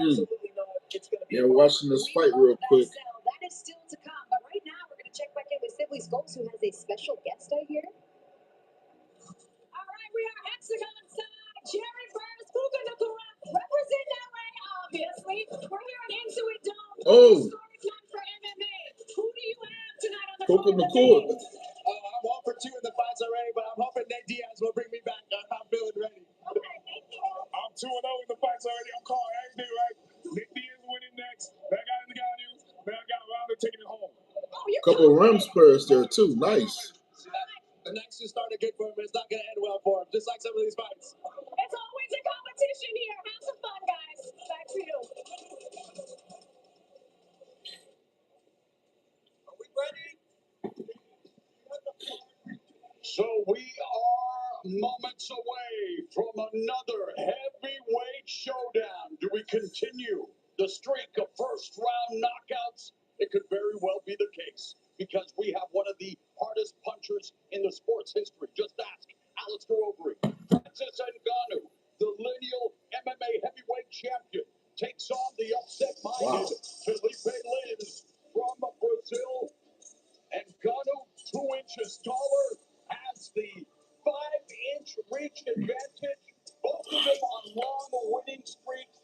absolutely not. It's going to be. Yeah, watching this fight real quick. That is still to come. But right now, we're going to check back in with Sibley Scopes, who has a special guest out here. All right, we are Hexagon side. Jerry Burns, Puka Nakura, represent LA, obviously. We're here on Intuit Dome. Oh. Storytime for MMA. Who do you have tonight on the Puka Nakura. I'm all for 2 in the fights already, but I'm hoping Nate Diaz will bring me back. I'm feeling ready. Okay, Nate Diaz. I'm 2-0 in the fights already. I'm calling everything right. Nate Diaz winning next. Then I got in the news. Then I got Ronda taking it home. Couple of rim spurs there too. Nice. The next is starting to get for him. It's not going to end well for him, just like some of these fights. It's always a competition here. Have some fun, guys. Back to you. Are we ready? So we are moments away from another heavyweight showdown. Do we continue the streak of first-round knockouts? It could very well be the case, because we have one of the hardest punchers in the sport's history. Just ask Alistair Overeem. Francis Ngannou, the lineal MMA heavyweight champion, takes on the upset-minded Felipe Lins from Brazil. Ngannou, 2 inches taller, has the 5-inch reach advantage. Both of them on long winning streaks.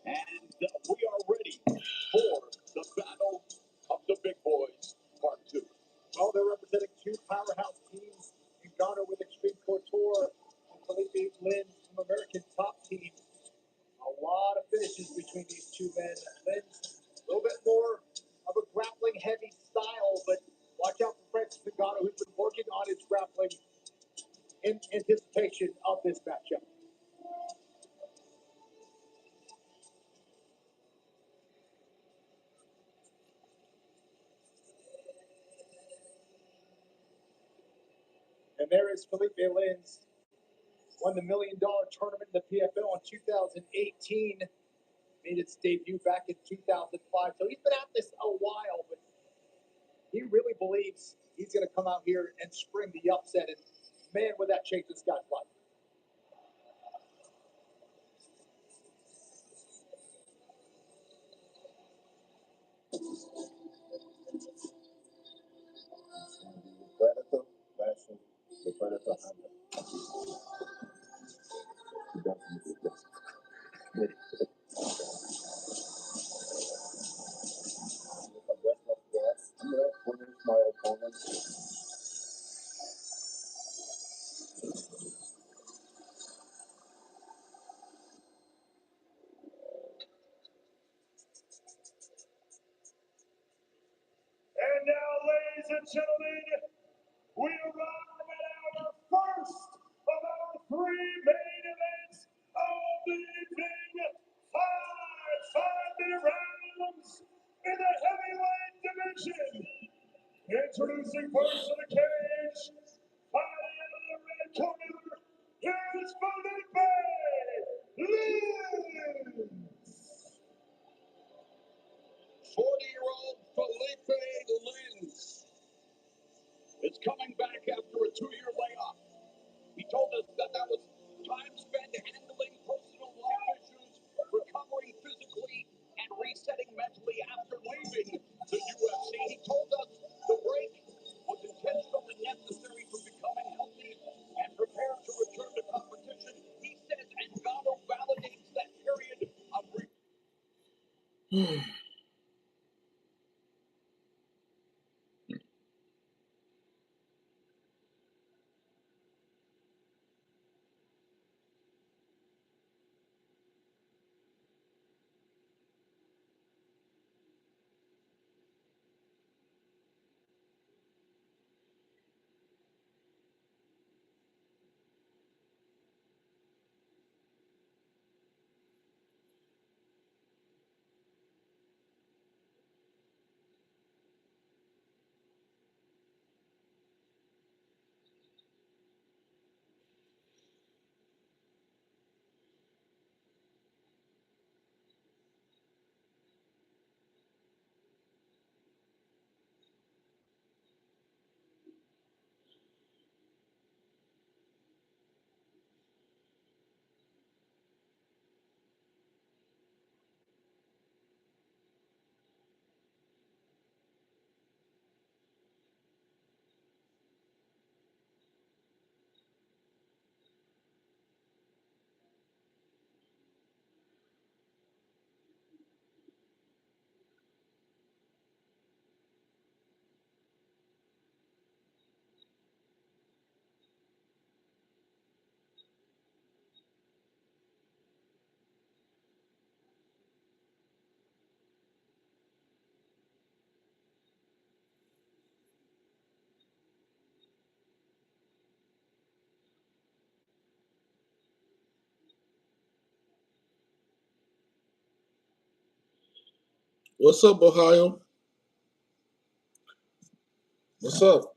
And we are ready for the battle of the big boys, part 2. Well, they're representing 2 powerhouse teams. Ngannou with Extreme Couture and Felipe Lins from American Top Team. A lot of finishes between these 2 men. Lins, a little bit more of a grappling heavy style, but watch out for Francis Ngannou, who's been working on his grappling in anticipation of this matchup. And there is Felipe Lins, won the $1 Million tournament in the PFL in 2018, made its debut back in 2005. So he's been at this a while, but he really believes he's going to come out here and spring the upset. And man, would that change this guy's life. Predator versus the Predator Hunter. I'm going to punish my opponent. And now, ladies and gentlemen, we arrive at our first of our 3 main events of the evening. 5-minute rounds in the heavyweight division. Introducing first to the cage, fighting out of the red corner, here's Felipe Lins. 40-year-old Felipe Lins is coming back after a 2-year layoff. He told us that was time spent handling personal life issues, recovering physically, and resetting mentally after leaving the UFC. He told us the break was intentional and necessary for becoming healthy and prepared to return to competition. He says Ngannou validates that period of What's up, Ohio? What's up?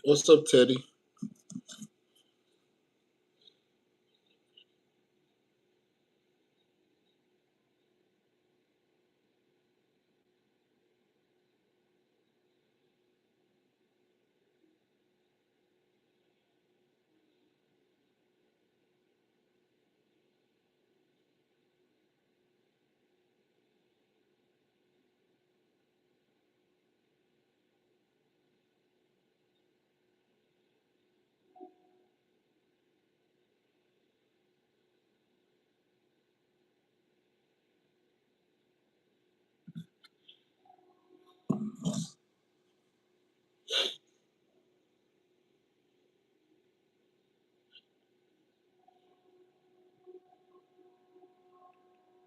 What's up, Teddy?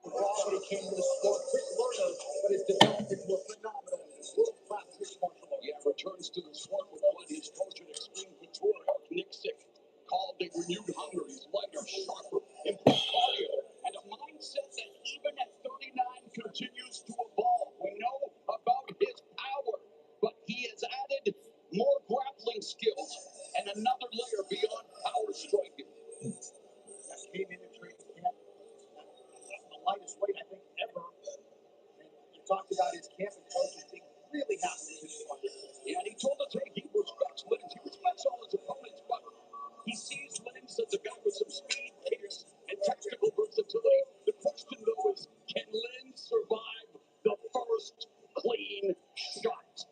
Quality came to the sport, quick learner, but has developed into a phenomenal world-class mixed martial artist. Yeah, returns to the sport with what his coach at Extreme Couture, Nick Sick, called a renewed hunger. He's lighter, sharper, improved cardio, and a mindset that even at 39 continues to evolve. We know about his power, but he has added more grappling skills and another layer beyond power striking. That came into training camp. That's the lightest weight I think ever. And you talked about his camp and coaches being really happy with his fight. Yeah, and he told us, hey, he respects Lins. He respects all his opponents, but he sees Lins as a guy with some speed, pace, and technical versatility. The question, though, is can Lins survive the first clean shot?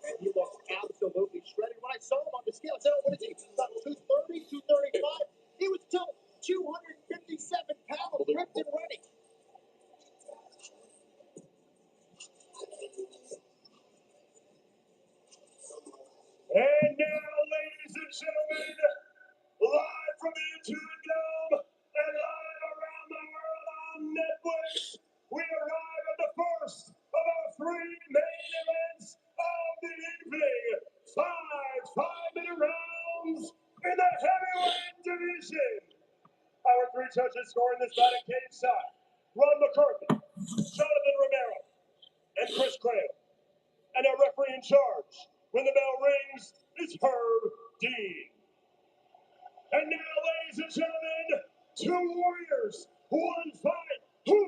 And he looked absolutely shredded. When I saw him on the scale, I said, oh, what is he? About 230, 235? He was still 257 pounds, ripped and ready. And now, ladies and gentlemen, live from the YouTube Dome and live around the world on Netflix, we arrive at the first of our three main events of the evening. Five-minute rounds in the heavyweight division. Our three judges scoring this bout at cage side: Ron McCarthy, Jonathan Romero, and Chris Graham. And our referee in charge, when the bell rings, is Herb Dean. And now, ladies and gentlemen, two warriors, one fight. Who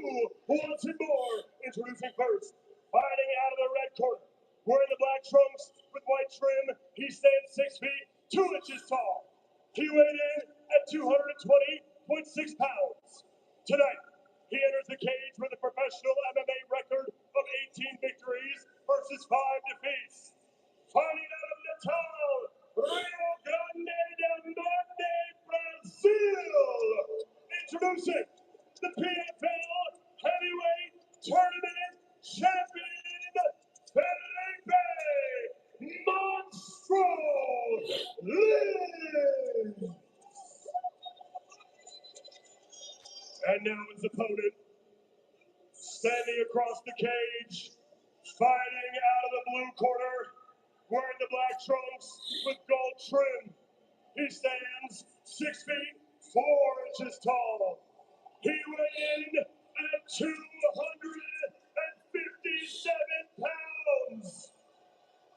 wants it more? Introducing first, fighting out of the red corner, wearing the black trunks with white trim. He stands 6 feet 2 inches tall. He weighed in at 220.6 pounds. Tonight, he enters the cage with a professional MMA record of 18 victories versus 5 defeats. Fighting out of the town, Rio Grande del Norte, Brazil. Introducing the PFL Heavyweight Tournament Champion, Felipe Monstro Lins. And now his opponent, standing across the cage, fighting out of the blue corner, wearing the black trunks with gold trim. He stands 6 feet 4 inches tall. He weighed in at 257 pounds.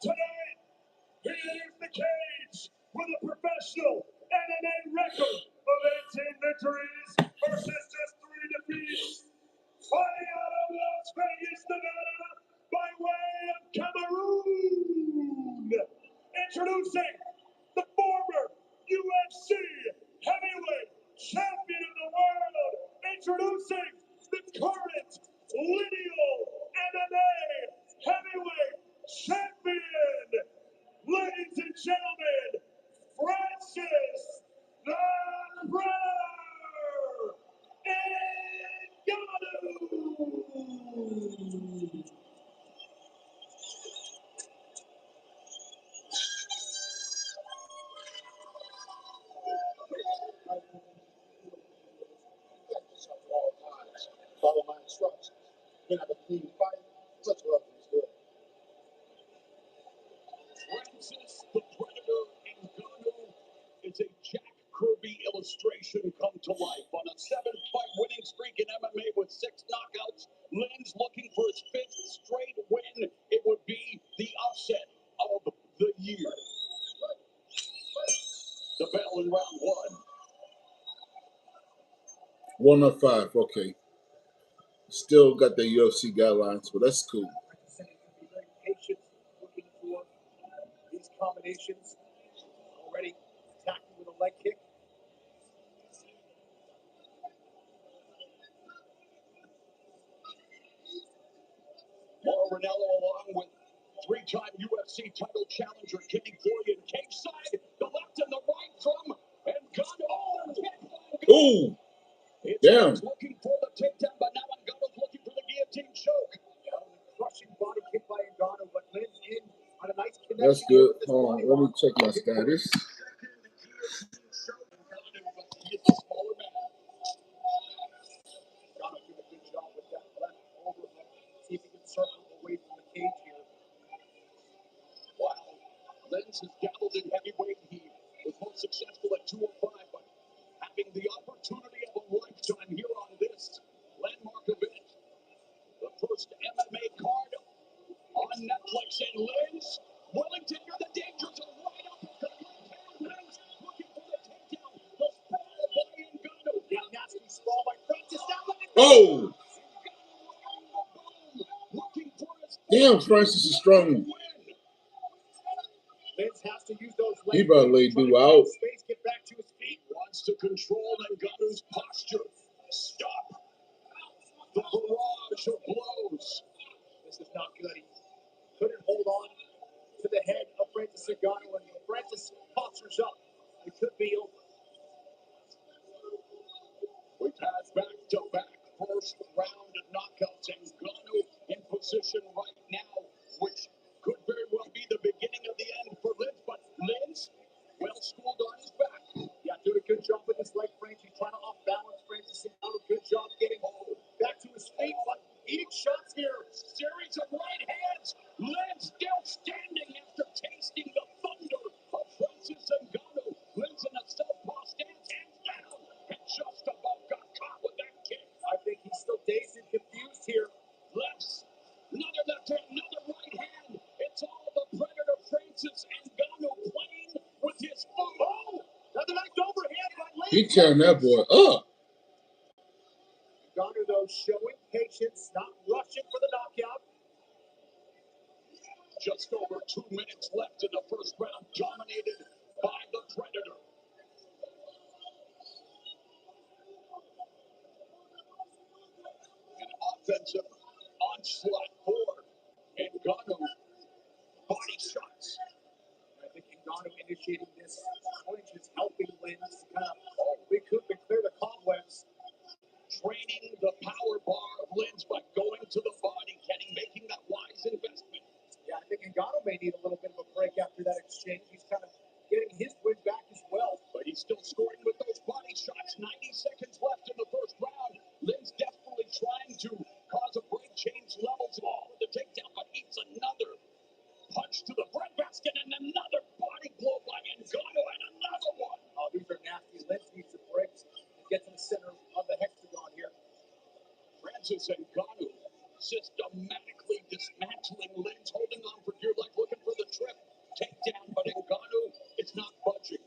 Tonight, he enters the cage with a professional MMA record of 18 victories versus just 3 defeats. Fighting out of Las Vegas, Nevada, by way of Cameroon, Introducing the current lineal MMA heavyweight champion, ladies and gentlemen, Francis the Brother Ngannou. Follow my instructions. We're gonna have a clean fight. Let's rub these good. Francis the Predator Ngannou is a Jack Kirby illustration come to life. On a 7-fight winning streak in MMA with 6 knockouts, Lynn's looking for his 5th straight win. It would be the upset of the year. The bell in round 1. 1 of 5. Okay. Still got the UFC guidelines, but that's cool. Be very patient, looking for these combinations. Already attacking with a leg kick. Mauro Ranallo along with 3-time UFC title challenger Kenny Florian cage side, the left and the right from Ngannou. Ooh, damn. Looking for the takedown, but now Ngannou's looking for the guillotine choke. Crushing body kick by Ngannou, but lands in on a nice connection. That's good. Hold on, let me check my status. He is a smaller man. Ngannou doing a good job with that left overhook. See if he can circle away from the cage here. Wow. Lenz has dabbled in heavyweight. He was most successful at 205, but having the opportunity of a lifetime here on this landmark event, the first MMA card on Netflix, and Lenz willing to hear the dangers of right uppercut. Lenz looking for the takedown. The sprawl by Ngannou. Yeah, nasty sprawl by Francis. Oh, Looking for his damn, Francis is strong. Vince has to use those He legs. about to lay dude out. Space, get back to his feet. wants to control Ngannou's posture. Stop the barrage of blows. This is not good. He couldn't hold on to the head of Francis Ngannou, and Francis postures up. It could be over. We've had back-to-back first-round knockouts, and Ngannou in position right now, which could very well be the beginning of the end for Lynn's. But Lynn's well-schooled on his back. Yeah, doing a good job with his leg, Frank. He's trying to off-balance Francis Ngannou. Good job getting back to his feet, but eating shots here. Series of right hands. Lynn's still standing after tasting the thunder of Francis Ngannou. Lynn's in a southpaw stance, hands down, and just about got caught with that kick. I think he's still dazed and confused here. Lefts, another left hand, another right hand. It's all the Predator Francis Ngannou playing with his foot. Oh, another nice overhand by Lynn. He tearing that boy up. Ngannou, though, showing patience, not rushing for the knockout. Just over 2 minutes left in the first round, dominated by the Predator. An offensive onslaught for Ngannou. Body shots. I think Ngannou initiating this clinch is helping Lynn to kind of recoup and clear the cobwebs. Training the power bar of Lynn's by going to the body, Kenny, making that wise investment. Yeah, I think Ngannou may need a little bit of a break after that exchange. He's kind of getting his wind back as well. But he's still scoring with those body shots. 90 seconds left in the first round. Lynn's desperately trying to cause a break, change levels for the takedown, but eats another punch to the breadbasket and another body blow by Ngannou and another one. Oh, these are nasty. Lynn needs to break and get to the center of the hexagon here. Francis Ngannou systematically dismantling Lynn's, holding on for dear life, looking for the trip takedown, but Ngannou is not budging.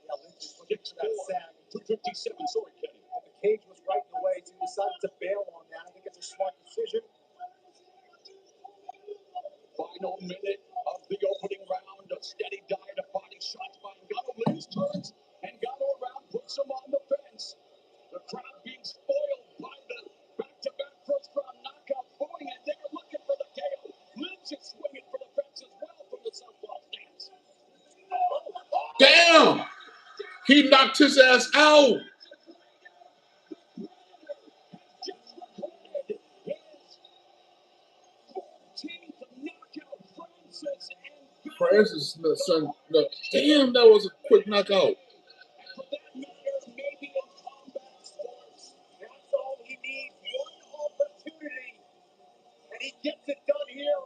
Yeah, Lynn is looking for that sag. 257, sorry, Kenny. But the cage was right in the way, so he decided to bail on that. I think it's a smart decision. Final minute of the opening round, a steady diet of body shots by Ngannou. Lynn's turns, Ngannou around, puts him on the fence. The crowd being spoiled He knocked his ass out. Francis, son, no, damn, that was a quick knockout. Maybe in combat sports, that's all he needs. One opportunity, and he gets it done here.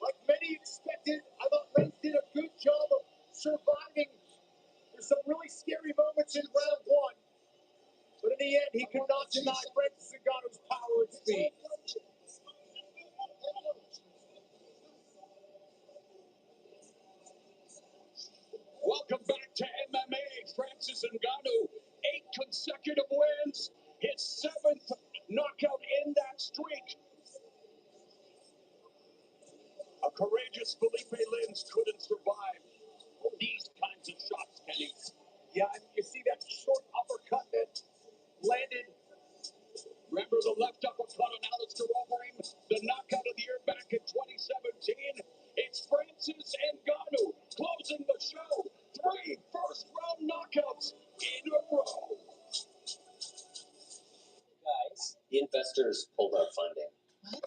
Like many expected, I thought Lens did a good job of surviving. There's some really scary moments in round one, but in the end, he could not deny Francis Ngannou's power and speed. Welcome back to MMA. Francis Ngannou, 8 consecutive wins, his 7th knockout in that streak. A courageous Felipe Lins couldn't survive these kinds of shots, Kenny. Yeah, and you see that short uppercut that landed. Remember the left uppercut on Alistair Overeem, the knockout of the year back in 2017? It's Francis Ngannou closing the show. 3 first-round knockouts in a row. Guys, the investors pulled our funding. What?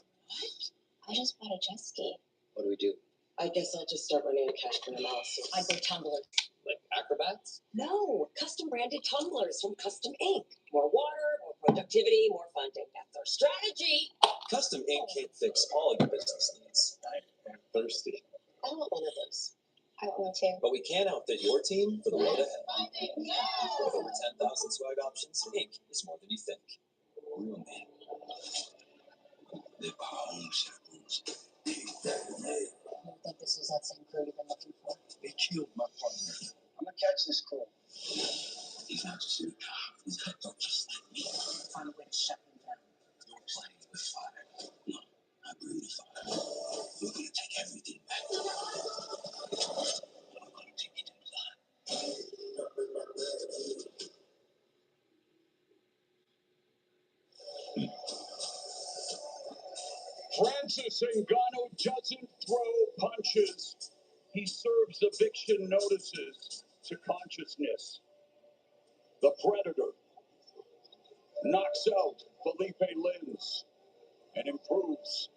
I just bought a jet ski. What do we do? I guess I'll just start running a cash flow analysis. I go tumblers. Like acrobats? No, custom branded tumblers from Custom Ink. More water, more productivity, more funding. That's our strategy. Custom Ink can't fix all your business needs. I'm thirsty. I want one of those. I want one too. But we can outfit your team for the road ahead. With over 10,000 swag options, Ink is more than you think. Real men live by our own set of rules. I don't think this is that same crew you've been looking for. They killed my partner. I'm gonna catch this crow. He's not just in the car. He's got up just like me. Find a way to shut them down. You're playing with fire. No, I bring the fire. You're gonna take everything back. I'm gonna take it inside. Francis Ngannou doesn't throw punches. He serves eviction notices to consciousness. The Predator knocks out Felipe Lins and improves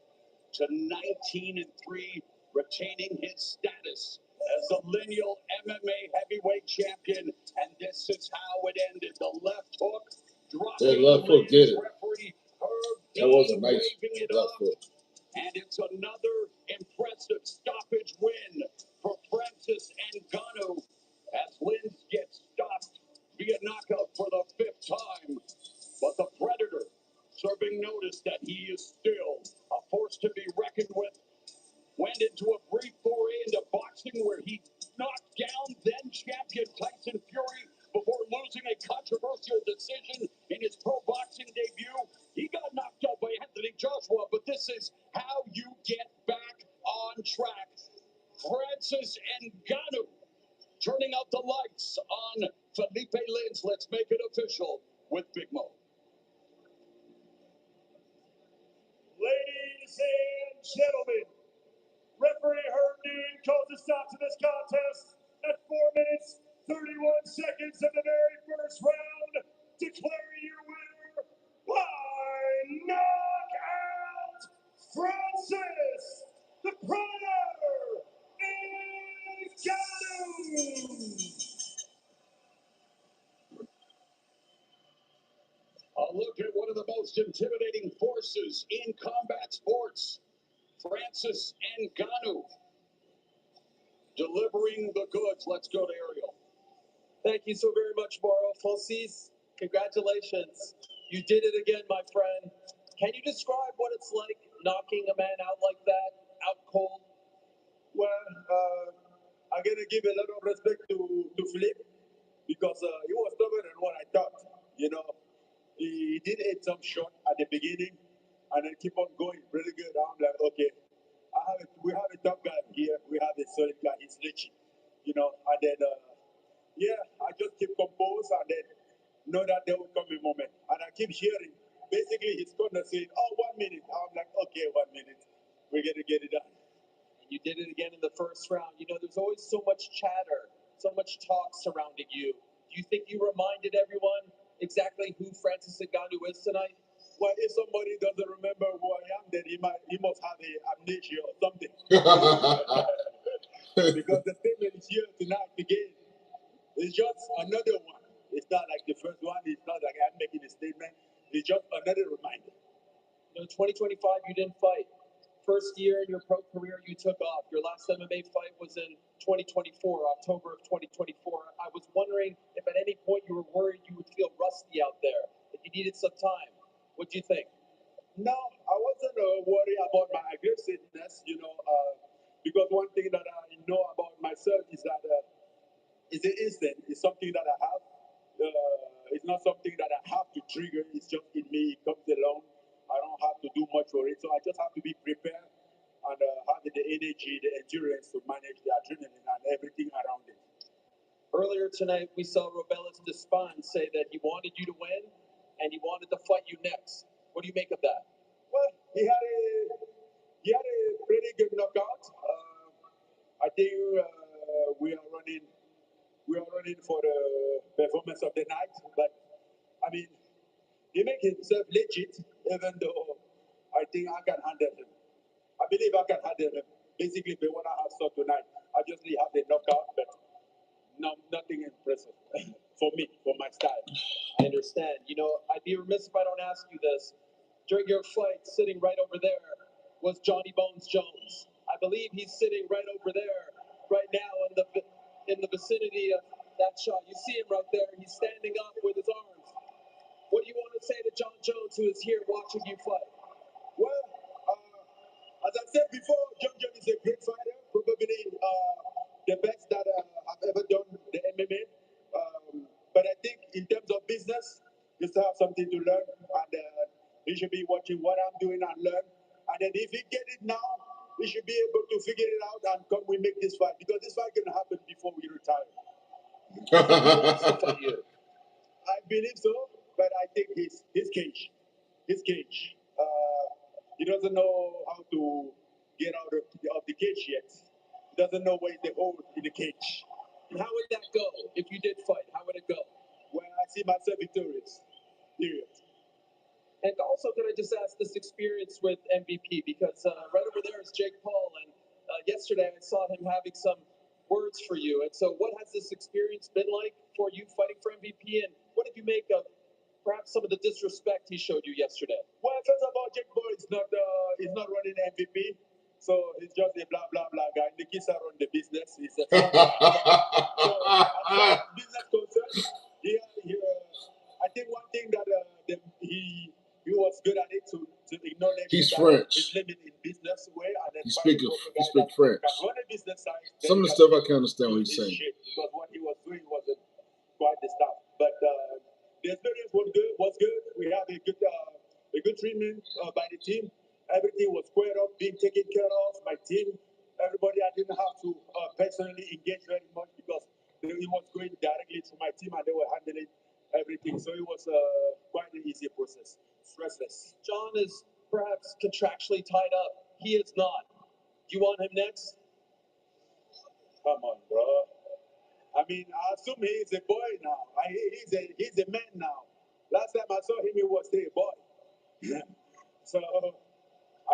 to 19-3, retaining his status as the lineal MMA heavyweight champion. And this is how it ended. The left hook dropping That left hook did it. referee Herb That was a Dean nice waving it left off. hook. And it's another impressive stoppage win for Francis Ngannou as Lins gets stopped via knockout for the 5th time. But the Predator serving notice that he is still a force to be reckoned with. Went into a brief foray into boxing where he knocked down then champion Tyson Fury before losing a controversial decision in his pro boxing debut. He got knocked out by Anthony Joshua, but this is how you get back on track. Francis Ngannou turning out the lights on Felipe Lins. Let's make it official with Big Mo. Ladies and gentlemen, referee Herb Dean calls a stop to this contest at 4 minutes, 31 seconds of the very first round, declaring your winner by knockout, Francis the Predator Ngannou. A look at one of the most intimidating forces in combat sports, Francis Ngannou, delivering the goods. Let's go to Ariel. Thank you so very much, Mauro. Francis, congratulations. You did it again, my friend. Can you describe what it's like knocking a man out like that, out cold? Well, I'm going to give a lot of respect to Philippe because he was tougher than what I thought. You know, he did hit some shot at the beginning and then keep on going really good. I'm like, okay, we have a tough guy here. We have a solid guy. He's legit, you know. And then, I just keep composed and then know that there will come a moment. And I keep hearing, basically, his corner saying, oh, 1 minute. I'm like, okay, 1 minute. We're going to get it done. And you did it again in the first round. You know, there's always so much chatter so much talk surrounding you. Do you think you reminded everyone exactly who Francis Ngannou is tonight? Well, if somebody doesn't remember who I am, then he must have amnesia or something. Because the statement is here tonight again. It's just another one. It's not like the first one. It's not like I'm making a statement. It's just another reminder. You know, 2025, you didn't fight. First year in your pro career, you took off. Your last MMA fight was in 2024, October of 2024. I was wondering if at any point you were worried you would feel rusty out there, that you needed some time. What do you think? No, I wasn't worried about my aggressiveness, because one thing that I know about myself is that it's an instinct. It's something that I have. It's not something that I have to trigger. It's just in me. It comes along. I don't have to do much for it. So I just have to be prepared and have the energy, the endurance to manage the adrenaline and everything around it. Earlier tonight, we saw Robelis Despan say that he wanted you to win and he wanted to fight you next. What do you make of that? Well, he had a pretty good knockout. I think we are running for the performance of the night, but I mean, he make himself legit, even though I think I can handle him. I believe I can handle him. Basically, the one I have saw tonight, I just have the knockout, but nothing impressive for me, for my style. I understand. You know, I'd be remiss if I don't ask you this. During your fight, sitting right over there was Johnny Bones Jones. I believe he's sitting right over there right now in the vicinity of that shot. You see him right there. He's standing up with his arms. What do you want to say to John Jones, who is here watching you fight? Well, as I said before, John Jones is a great fighter, probably the best that I've ever done the MMA. But I think in terms of business, you still have something to learn, and he should be watching what I'm doing and learn. And then if he get it now, he should be able to figure it out and come we make this fight, because this fight can happen before we retire. I believe so, but I think his cage. He doesn't know how to get out of the cage yet. He doesn't know where the hold in the cage. And how would that go if you did fight? How would it go? Well, I see myself victorious. Period. And also, can I just ask this experience with MVP? Because right over there is Jake Paul, and yesterday I saw him having some words for you. And so, what has this experience been like for you fighting for MVP? And what did you make of perhaps some of the disrespect he showed you yesterday? Well, first of all, Jake Paul is not running MVP, so he's just a blah blah blah guy. The kids are on the business. He's a so as far as business concerned, I think one thing that he was good at it to acknowledge He's French. his limit in business way, and then He speak French. run a business side. Some of the stuff I can understand what he's saying. Because what he was doing wasn't quite the stuff. But the experience was good. We had a good treatment by the team. Everything was squared up, being taken care of. My team, everybody, I didn't have to personally engage very much because it was going directly to my team and they were handling everything. So it was quite an easy process, stressless. John is perhaps contractually tied up. He is not. Do you want him next? Come on, bro. I mean, I assume he's a boy now. He's a man now. Last time I saw him, he was still a boy. So I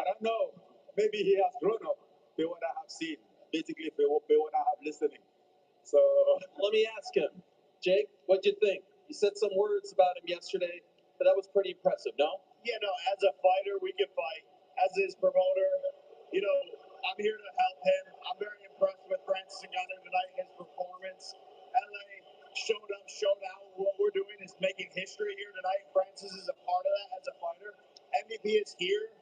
don't know. Maybe he has grown up. By what I have seen, basically, by what I have listening. So let me ask him, Jake, what'd you think? You said some words about him yesterday, but that was pretty impressive, no? Yeah, no, as a fighter, we can fight. As his promoter, I'm here to help him. I'm very impressed with Francis Ngannou tonight, his performance. LA showed out. What we're doing is making history here tonight. Francis is a part of that as a fighter. MVP is here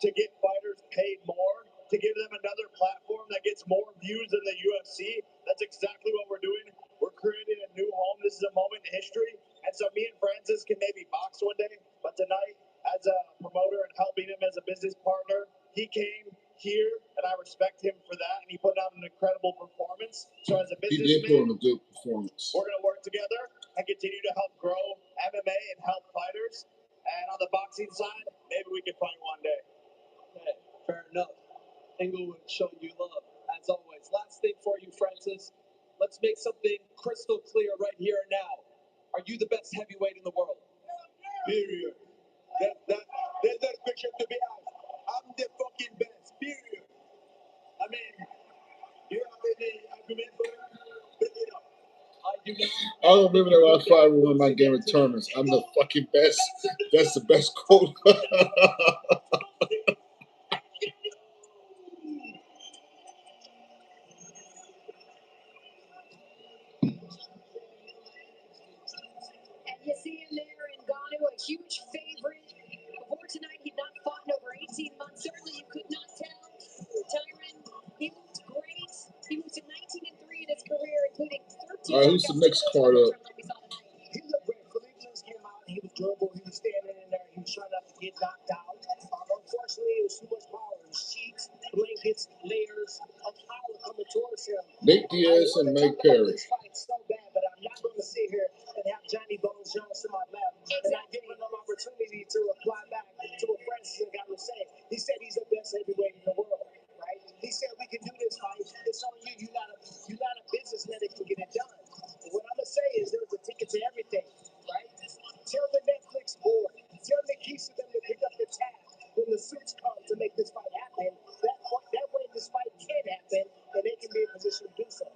to get fighters paid more, to give them another platform that gets more views than the UFC. That's exactly what we're doing. We're creating a new home. This is a moment in history. And so me and Francis can maybe box one day, but tonight, as a promoter and helping him as a business partner, he came here, and I respect him for that, and he put on an incredible performance. So as a businessman, he did put on a good performance. We're going to work together and continue to help grow MMA and help fighters. And on the boxing side, maybe we can fight one day. Okay, fair enough. Englewood showing you love, as always. Last thing for you, Francis. let's make something crystal clear right here and now. Are you the best heavyweight in the world? Period. There's no question to be asked. I'm the fucking best. Period. I mean, you have any argument for it? Bring it up. I do not. I don't remember that last fight when my game of tournaments. I'm the fucking best. That's the best quote. And you see him there in Ngannou, a huge favorite. Before tonight, he'd not fought in over 18 months. Certainly, you could not tell. Tyron, he looked great. He was to 19-3 in his career, including 13. All right, who's the next card up? He looked great. Philippe Lewis came out. He was durable. He was standing in there. He was trying not to get knocked out. Unfortunately, it was too much power. It was sheets, blankets, layers of power coming towards him. Nate Diaz and Mike Perry. Fight so bad, but I'm not going to sit here and have Johnny Bones Jones to my left and not give him an opportunity to reply back to what Francis Ngannou said. He said he's the best heavyweight in the world, right? He said we can do this fight. It's on you. You're not a business medic to get it done. And what I'm gonna say is there's a ticket to everything, right? Tell the Netflix board, tell the keys to them to pick up the tab when the suits come to make this fight happen. That way this fight can happen and they can be in position to do so.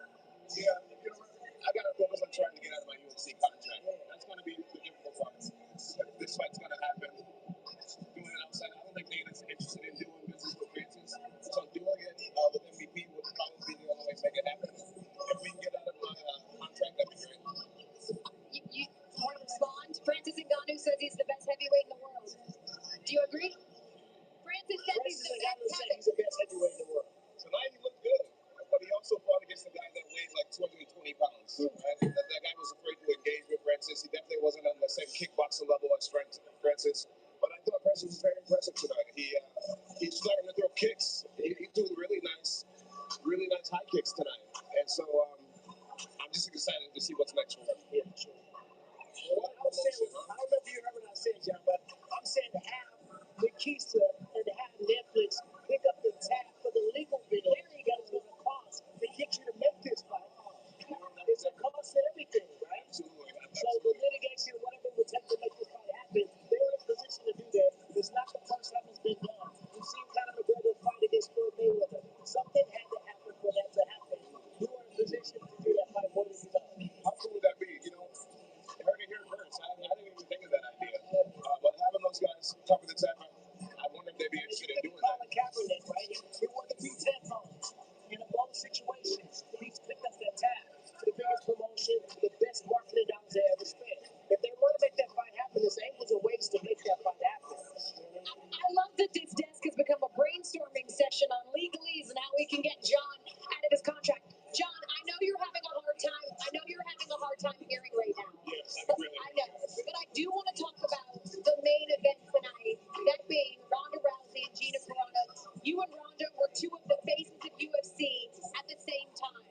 Yeah, you know, I gotta focus on trying to get out of my UFC contract. That's gonna be the difficult part. This fight's gonna happen. Doing it outside, I don't think Dana's interested in doing business with Francis. So doing it with MVP would probably be the only way to make it happen. If we can get out of my contract, that'd be great. You want to respond? Francis Ngannou says he's the best heavyweight in the world. Do you agree? Francis says he's the best heavyweight in the world. Tonight he looked good, but he also fought against a guy that weighed like 220 pounds. Right? That guy was afraid to engage with Francis. He definitely wasn't on the same kickboxing level as Francis. But I thought Francis was very impressive tonight. He's starting to throw kicks. He threw really nice high kicks tonight. And so I'm just excited to see what's next for him. Yeah, sure. What I'm saying, I don't know if you heard what I said, John, but I'm saying to have Nikisa and to have Netflix pick up the tab for the legal bill that it's going to cost to get you to make this fight. It's a cost to everything, right? Absolutely. So the litigation, whatever it would take to make this fight happen, they're in a position to do that. It's not the first time it's been done. We've seen Conor McGregor fight against Floyd Mayweather. Something had to happen for that to happen. You are in a position to do that fight more than you know. How cool would that be? You know, I heard it here first. I didn't even think of that idea. But having those guys cover the tab, I wonder if they'd be interested in doing that. Kaepernick, right? He won the Big Ten Conference. In a blown situation, he's picked up that tab. The biggest promotion, the best marketing dollars they ever spent. If they want to make that fight happen, there's angles and ways to make that fight happen. I love that this desk has become a brainstorming session on legalese and how we can get John out of his contract. John, I know you're having a hard time. Hearing right now. Yes, I know. But I do want to talk about the main event tonight, that being Ronda Rousey and Gina Carano. You and Ronda were two of the faces of UFC at the same time.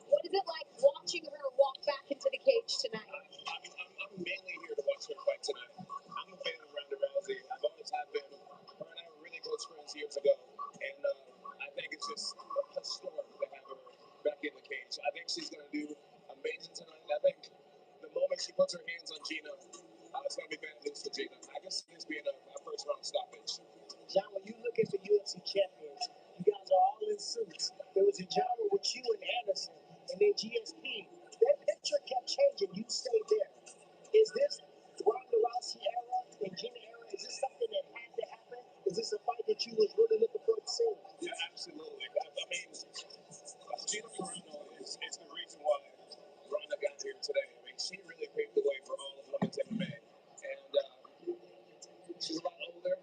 What is it like watching her walk back into the cage tonight? I'm mainly here to watch her fight tonight. I'm a fan of Ronda Rousey. I've always have been. Her and I were really close friends years ago. And I think it's just a storm to have her back in the cage. I think she's going to do amazing tonight. I think the moment she puts her hands on Gina, it's going to be bad news for Gina. I can see this being a first round stoppage. John, when you look at the UFC champions, you guys are all in suits. There was a genre with you and Anderson, and then GSP. That picture kept changing. You stayed there. Is this Ronda Rousey era and Gina era? Is this something that had to happen? Is this a fight that you was really looking forward to seeing? Yeah, absolutely. I mean, Gina Carano is the reason why Ronda got here today. I mean, she really paved the way for all of women's MMA. And she's a lot older,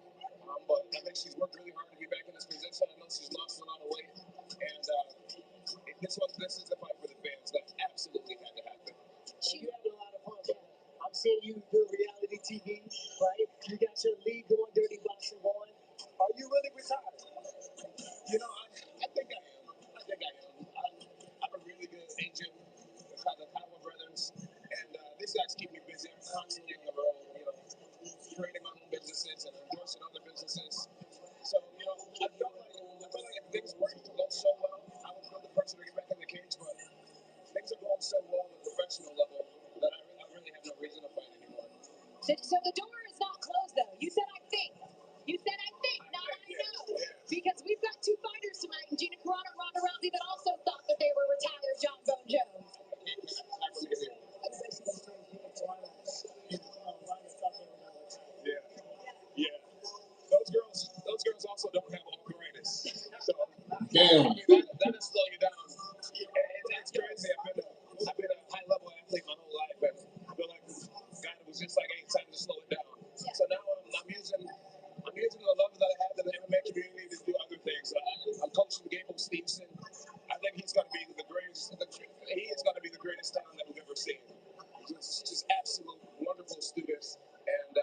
but I think she's worked really hard to be back in this position. I know she's lost a lot of weight. And this is a fight for the fans that absolutely had to happen. You had a lot of fun. I'm seeing you do reality TV, right? You got your league going, Dirty Boxing going. Are you really retired? You know, I think I am. I'm a really good agent with the Power Brothers, and these guys keep me busy. I'm constantly on the road, creating my own businesses and endorsing other businesses. So, I felt like if things weren't to go so well, I was not the person to get back in the cage, but things are going out so well at the professional level that I really have no reason to fight anymore. So the door is not closed, though. You said I think. You said I think, not I know. Because we've got two fighters tonight, Gina Carano and Ronda Rousey, that also thought that they were retired John Bone Jones. Yeah. Those girls also don't have arthritis. So Damn. that'll slow you down. It's crazy. I've been a high level athlete my whole life, but I feel like God was just like, hey, it's time to slow it down. So now I'm using the love that I have in the MMA community to do other things. I'm coaching Gable Stevenson. I think he's going to be the greatest. He is going to be the greatest talent that we've ever seen. Just absolute wonderful students, and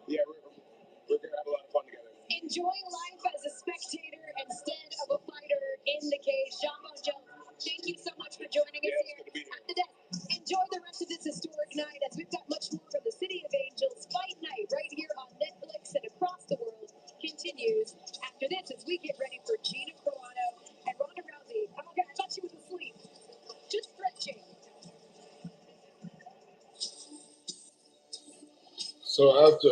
yeah, we're going to have a lot of fun together. Enjoying life as a spectator instead of a fighter in the cage. John Bone Jones, thank you so much for joining us here at the desk. Enjoy the rest of this historic night as we've got much more from the City of Angels Fight Night right here on Netflix and across the world continues after this as we get ready for Gina Carano and Ronda Rousey. Oh, okay, I thought she was asleep. Just stretching. So after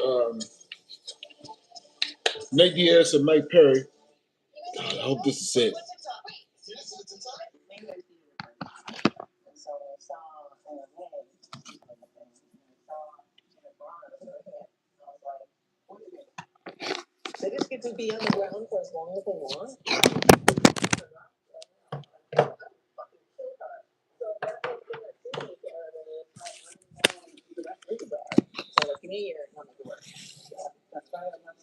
Nate Diaz and Mike Perry, God, I hope this is it. They just get to be on the ground for as long as they want. So like me, you're not gonna work. That's why I'm not.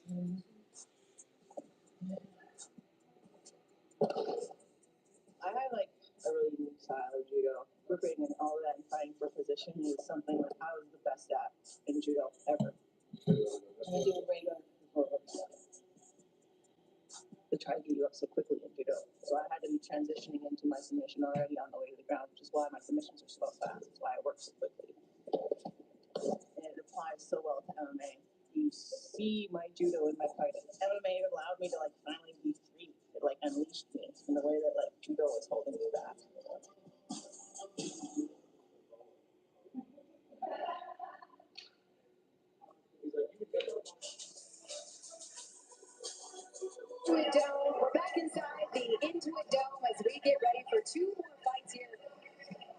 I had like a really unique style of judo. Gripping and all that and fighting for position is something that I was the best at in judo ever. And I do bring up to try to get you up so quickly in judo. So I had to be transitioning into my submission already on the way to the ground, which is why my submissions are so fast. That's why I work so quickly. And it applies so well to MMA. You see my judo in my fighting. MMA allowed me to like finally be free. It like unleashed me in the way that like judo was holding me back. Intuit Dome. We're back inside the Intuit Dome as we get ready for two more fights here.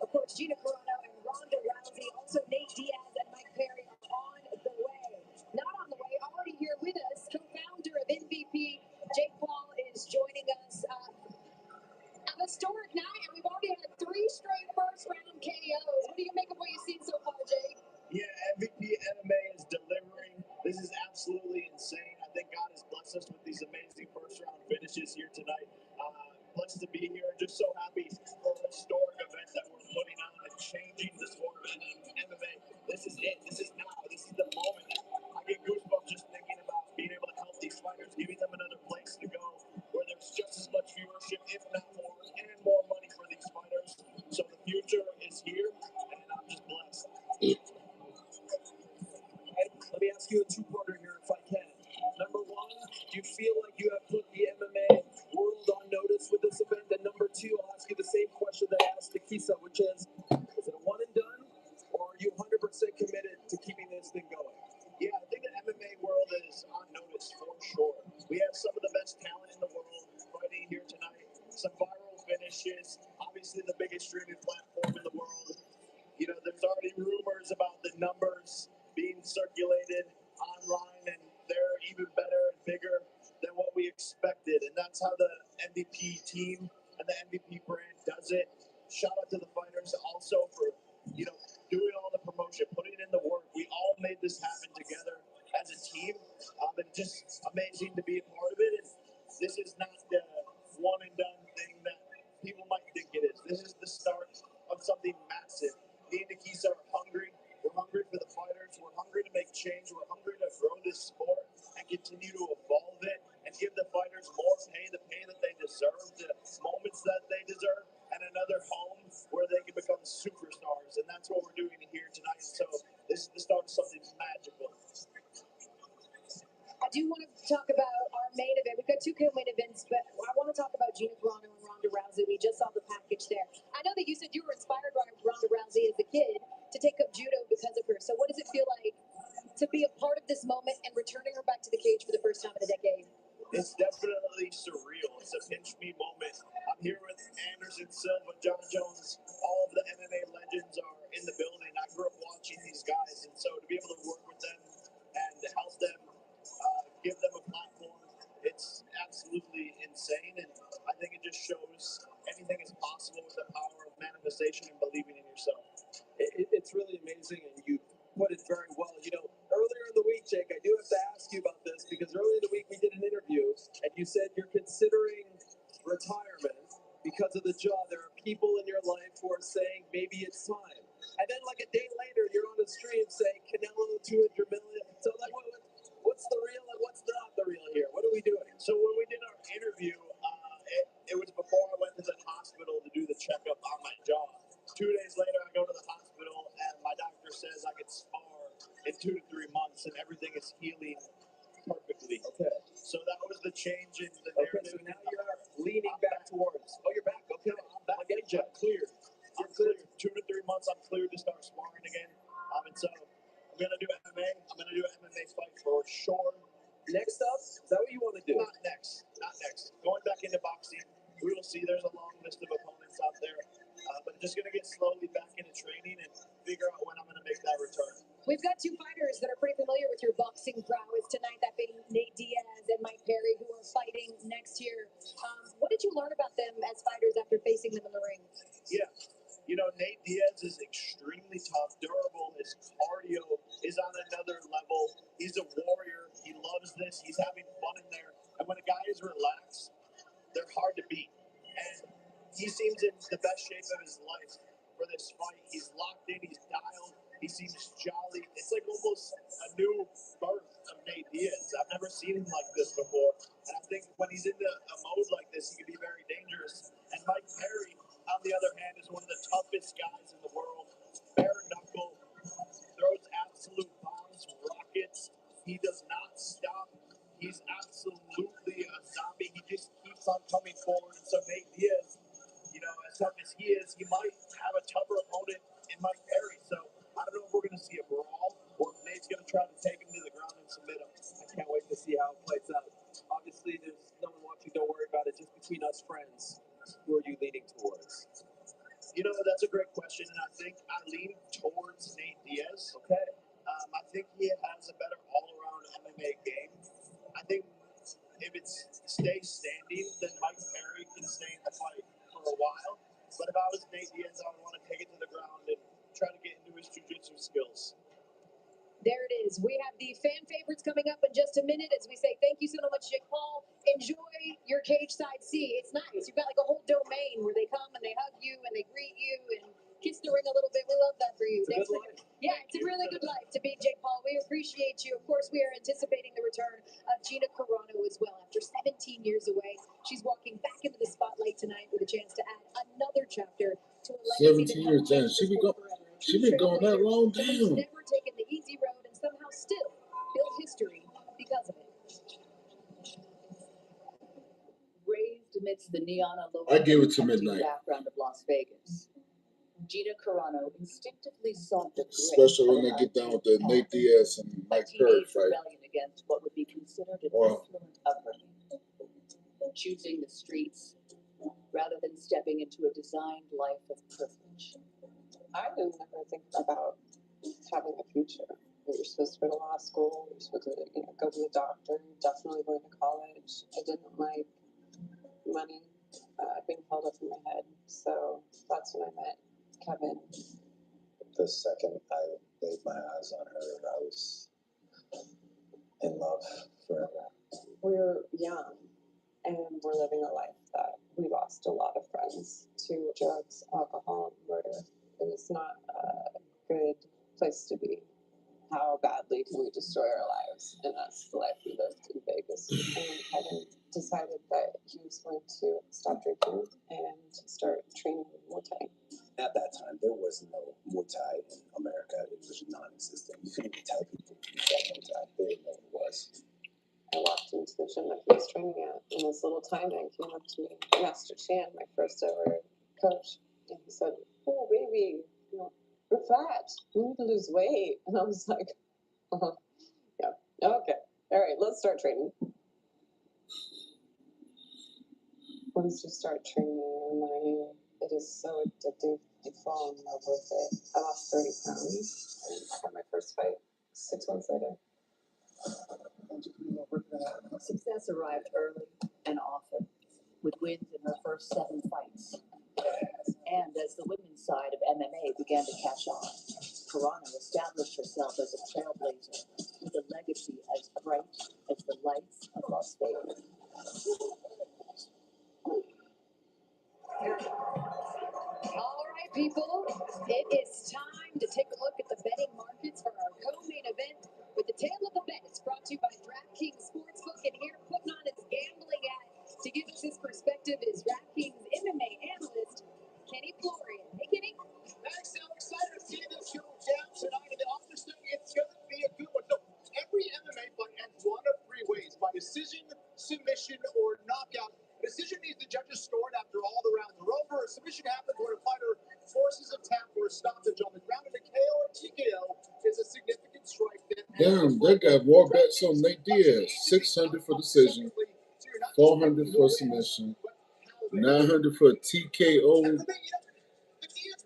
Of course, Gina Carano and Ronda Rousey, also Nate Diaz and Mike Perry are on the way. Not on the way, already here with us, co-founder of MVP, Jake Paul is joining us. A historic night, and we've already had 3 straight first-round KOs. What do you make of what you've seen so far, Jake? Yeah, MVP MMA is delivering. This is absolutely insane. I think God has blessed us with these amazing first-round finishes here tonight. Blessed to be here and just so happy for a historic event that we're putting on and changing the sport of MMA. This is it. This is now. This is the moment. I get goosebumps just thinking about being able to help these fighters, giving them another place to go where there's just as much viewership, if not more, and more money for these fighters. So the future is here, and I'm just blessed. Let me ask you a two-parter here, if I can. Number one, do you feel like you have put the MMA world on notice with this event? And number two, I'll ask you the same question that I asked Nikisa, which is it a one and done, or are you 100% committed to keeping this thing going? Yeah, I think the MMA world is on notice for sure. We have some of the best talent in the world fighting here tonight. Some viral finishes. Obviously, the biggest streaming platform in the world. You know, there's already rumors about the numbers being circulated online, and they're even better and bigger than what we expected. And that's how the MVP team and the MVP brand does it. Shout out to the fighters also for, you know, doing all the promotion, putting in the work. We all made this happen together as a team. And just amazing to be a part of it. And this is not the one and done thing that people might think it is. This is the start of something massive. Me and Nikisa are hungry. We're hungry for the fighters. We're hungry to make change. We're hungry to grow this sport and continue to evolve it and give the fighters more pay, the pay that they deserve, the moments that they deserve, and another home where they can become superstars. And that's what we're doing here tonight. So this is the start of something magical. I do want to talk about our main event. We've got 2 co-main events, but I want to talk about Gina Carano and Ronda Rousey. We just saw the package there. I know know that you said you were inspired by Ronda Rousey as a kid to take up judo because of her. So what does it feel like to be a part of this moment and returning her back to the cage for the first time in a decade? It's definitely surreal. It's a pinch me moment. I'm here with Anderson Silva, John Jones, all of the MMA legends are in the building. I grew up watching these guys, and so to be able to work with them and help them, give them a platform, it's absolutely insane. And I think it just shows anything is possible with the power of manifestation and believing in yourself. It's really amazing, and you put it very well. You know, earlier in the week, Jake, I do have to ask you about this because earlier in the week we did an interview, and you said you're considering retirement because of the job. There are people in your life who are saying maybe it's time, and then like a day later, you're on the stream saying Canelo 200 million. So like, what's the real and what's not the real here? What are we doing? So when we did our interview, it was before I went to the hospital to do the checkup on my jaw. 2 days later, I go to the hospital, and my doctor says I could spar in 2 to 3 months, and everything is healing perfectly. Okay. So that was the change in the Okay, narrative. so now you're leaning back towards. Oh, you're back. Okay. I'm back. I get you. I'm cleared. I'm cleared. 2 to 3 months, I'm cleared to start sparring again. And so I'm gonna do MMA. I'm gonna do an MMA fight for sure. Next up, is that what you want to do? Not next. Not next. Going back into boxing. We will see. There's a long list of opponents out there. But just going to get slowly back into training and figure out when I'm going to make that return. We've got two fighters that are pretty familiar with your boxing prowess tonight, that being Nate Diaz and Mike Perry, who are fighting next year. What did you learn about them as fighters after facing them in the ring? Yeah. You know, Nate Diaz is extremely tough, durable. His cardio is on another level. He's a warrior. He loves this. He's having fun in there. And when a guy is relaxed, they're hard to beat. And he seems in the best shape of his life for this fight. He's locked in. He's dialed. He seems jolly. It's like almost a new birth of Nate Diaz. I've never seen him like this before. And I think when he's in a mode like this, he can be very dangerous. And Mike Perry, on the other hand, is one of the toughest guys in the world. Bare knuckle, throws absolute bombs, rockets. He does not stop. He's absolutely a zombie. He just keeps on coming forward. And so Nate Diaz, you know, as tough as he is, he might have a tougher opponent in Mike Perry. So I don't know if we're going to see a brawl or if Nate's going to try to take him to the ground and submit him. I can't wait to see how it plays out. Obviously, there's no one watching. Don't worry about it. Just between us friends, who are you leaning towards? You know, that's a great question, and I think I lean towards Nate Diaz. Okay. I think he has a better all-around MMA game. I think if it stays standing, then Mike Perry can stay in the fight for a while. But if I was Nate Diaz, I would want to take it to the ground and try to get into his jiu-jitsu skills. There it is. We have the fan favorites coming up in just a minute as we say thank you so much, Jake Paul. Enjoy your cage side C. It's nice. You've got like a whole domain where they come and they hug you and they greet you and kiss the ring a little bit. We love that for you. It's a good life. Yeah, it's a really good life to be Jake Paul. We appreciate you. Of course, we are anticipating the return of Gina Carano as well. After 17 years away, she's walking back into the spotlight tonight with a chance to add another chapter to a legacy. 17 years, damn. She been going that long, damn. Never taken the easy road and somehow still built history because of it. Raised amidst the neon I give it to empty midnight. background of Las Vegas, Gina Carano instinctively sought the grit Especially when of they an get down with the artistic Nate path. Diaz and Mike A Perry teenage fight. rebellion against what would be considered an Wow. affluent upbringing, choosing the streets rather than stepping into a designed life of privilege. I didn't ever think about having a future. You're supposed to go to law school. You're supposed to, go be a doctor. Definitely going to college. I didn't like money being held up in my head. So that's when I met Kevin. The second I laid my eyes on her, I was in love forever. We're young and we're living a life that we lost a lot of friends to drugs, alcohol, and murder. It was not a good place to be. How badly can we destroy our lives? And that's the life we lived in Vegas. And Kevin decided that he was going to stop drinking and start training Muay Thai. At that time, there was no Muay Thai in America. It was non-existent. You couldn't even tell people you said Muay Thai. They didn't know what it was. I walked into the gym that he was training at, and this little Thai man came up to me, Master Chan, my first ever coach, and he said, said, "Oh, baby, you know, you're fat. You need to lose weight." And I was like, yeah, okay. All right, let's start training. Once you start training, it is so addictive. You fall in love with it. I lost 30 pounds and I had my first fight 6 months later. Success arrived early and often, with wins in her first 7 fights. And as the women's side of MMA began to catch on, Carano established herself as a trailblazer with a legacy as bright as the lights of Las Vegas. All right, people, it is time to take a look at the betting markets for our co-main event. With the tale of the bet, it's brought to you by DraftKings Sportsbook, and here putting on his gambling hat to give us his perspective is DraftKings MMA analyst Kenny Florian. Hey, Kenny. Thanks, I'm excited to see this go down tonight, and honestly, it's going to be a good one. Look, every MMA fight ends one of 3 ways: by decision, submission, or knockout. A decision means the judges scored after all the rounds are over. A submission happens when a fighter forces a tap or a stoppage on the ground, and a KO or TKO is a significant strike. Damn, they got more bets on Nate Diaz. 600 for decision, 400 for submission, 900 for TKO,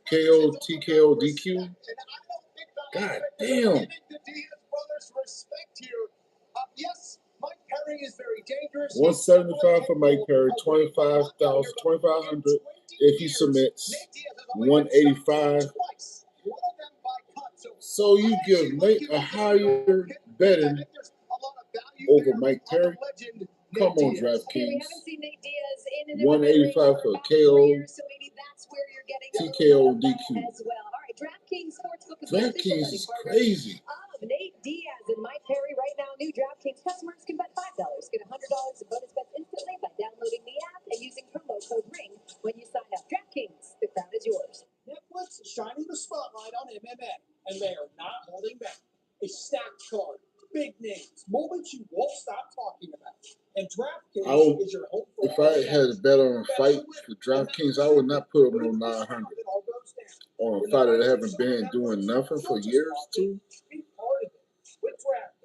KO, TKO, DQ. God damn. Yes, Mike Perry is very dangerous. 175 for Mike Perry, 2,500 if he submits, 185. So you give Nate a higher betting over Mike Perry. Come on, DraftKings. 185 for KO, TKO, DQ. DraftKings is crazy. Nate Diaz and Mike Perry right now. New DraftKings customers can bet $5. Get $100 in bonus bets instantly by downloading the app and using promo code RING when you sign up. DraftKings, the crown is yours. Netflix is shining the spotlight on MMA, and they are not holding back. A stacked card, big names, moments you won't stop talking about. And DraftKings is your home for if I had a bet on a fight for DraftKings, I would not put them on 900 on a fighter that haven't been doing nothing for years too.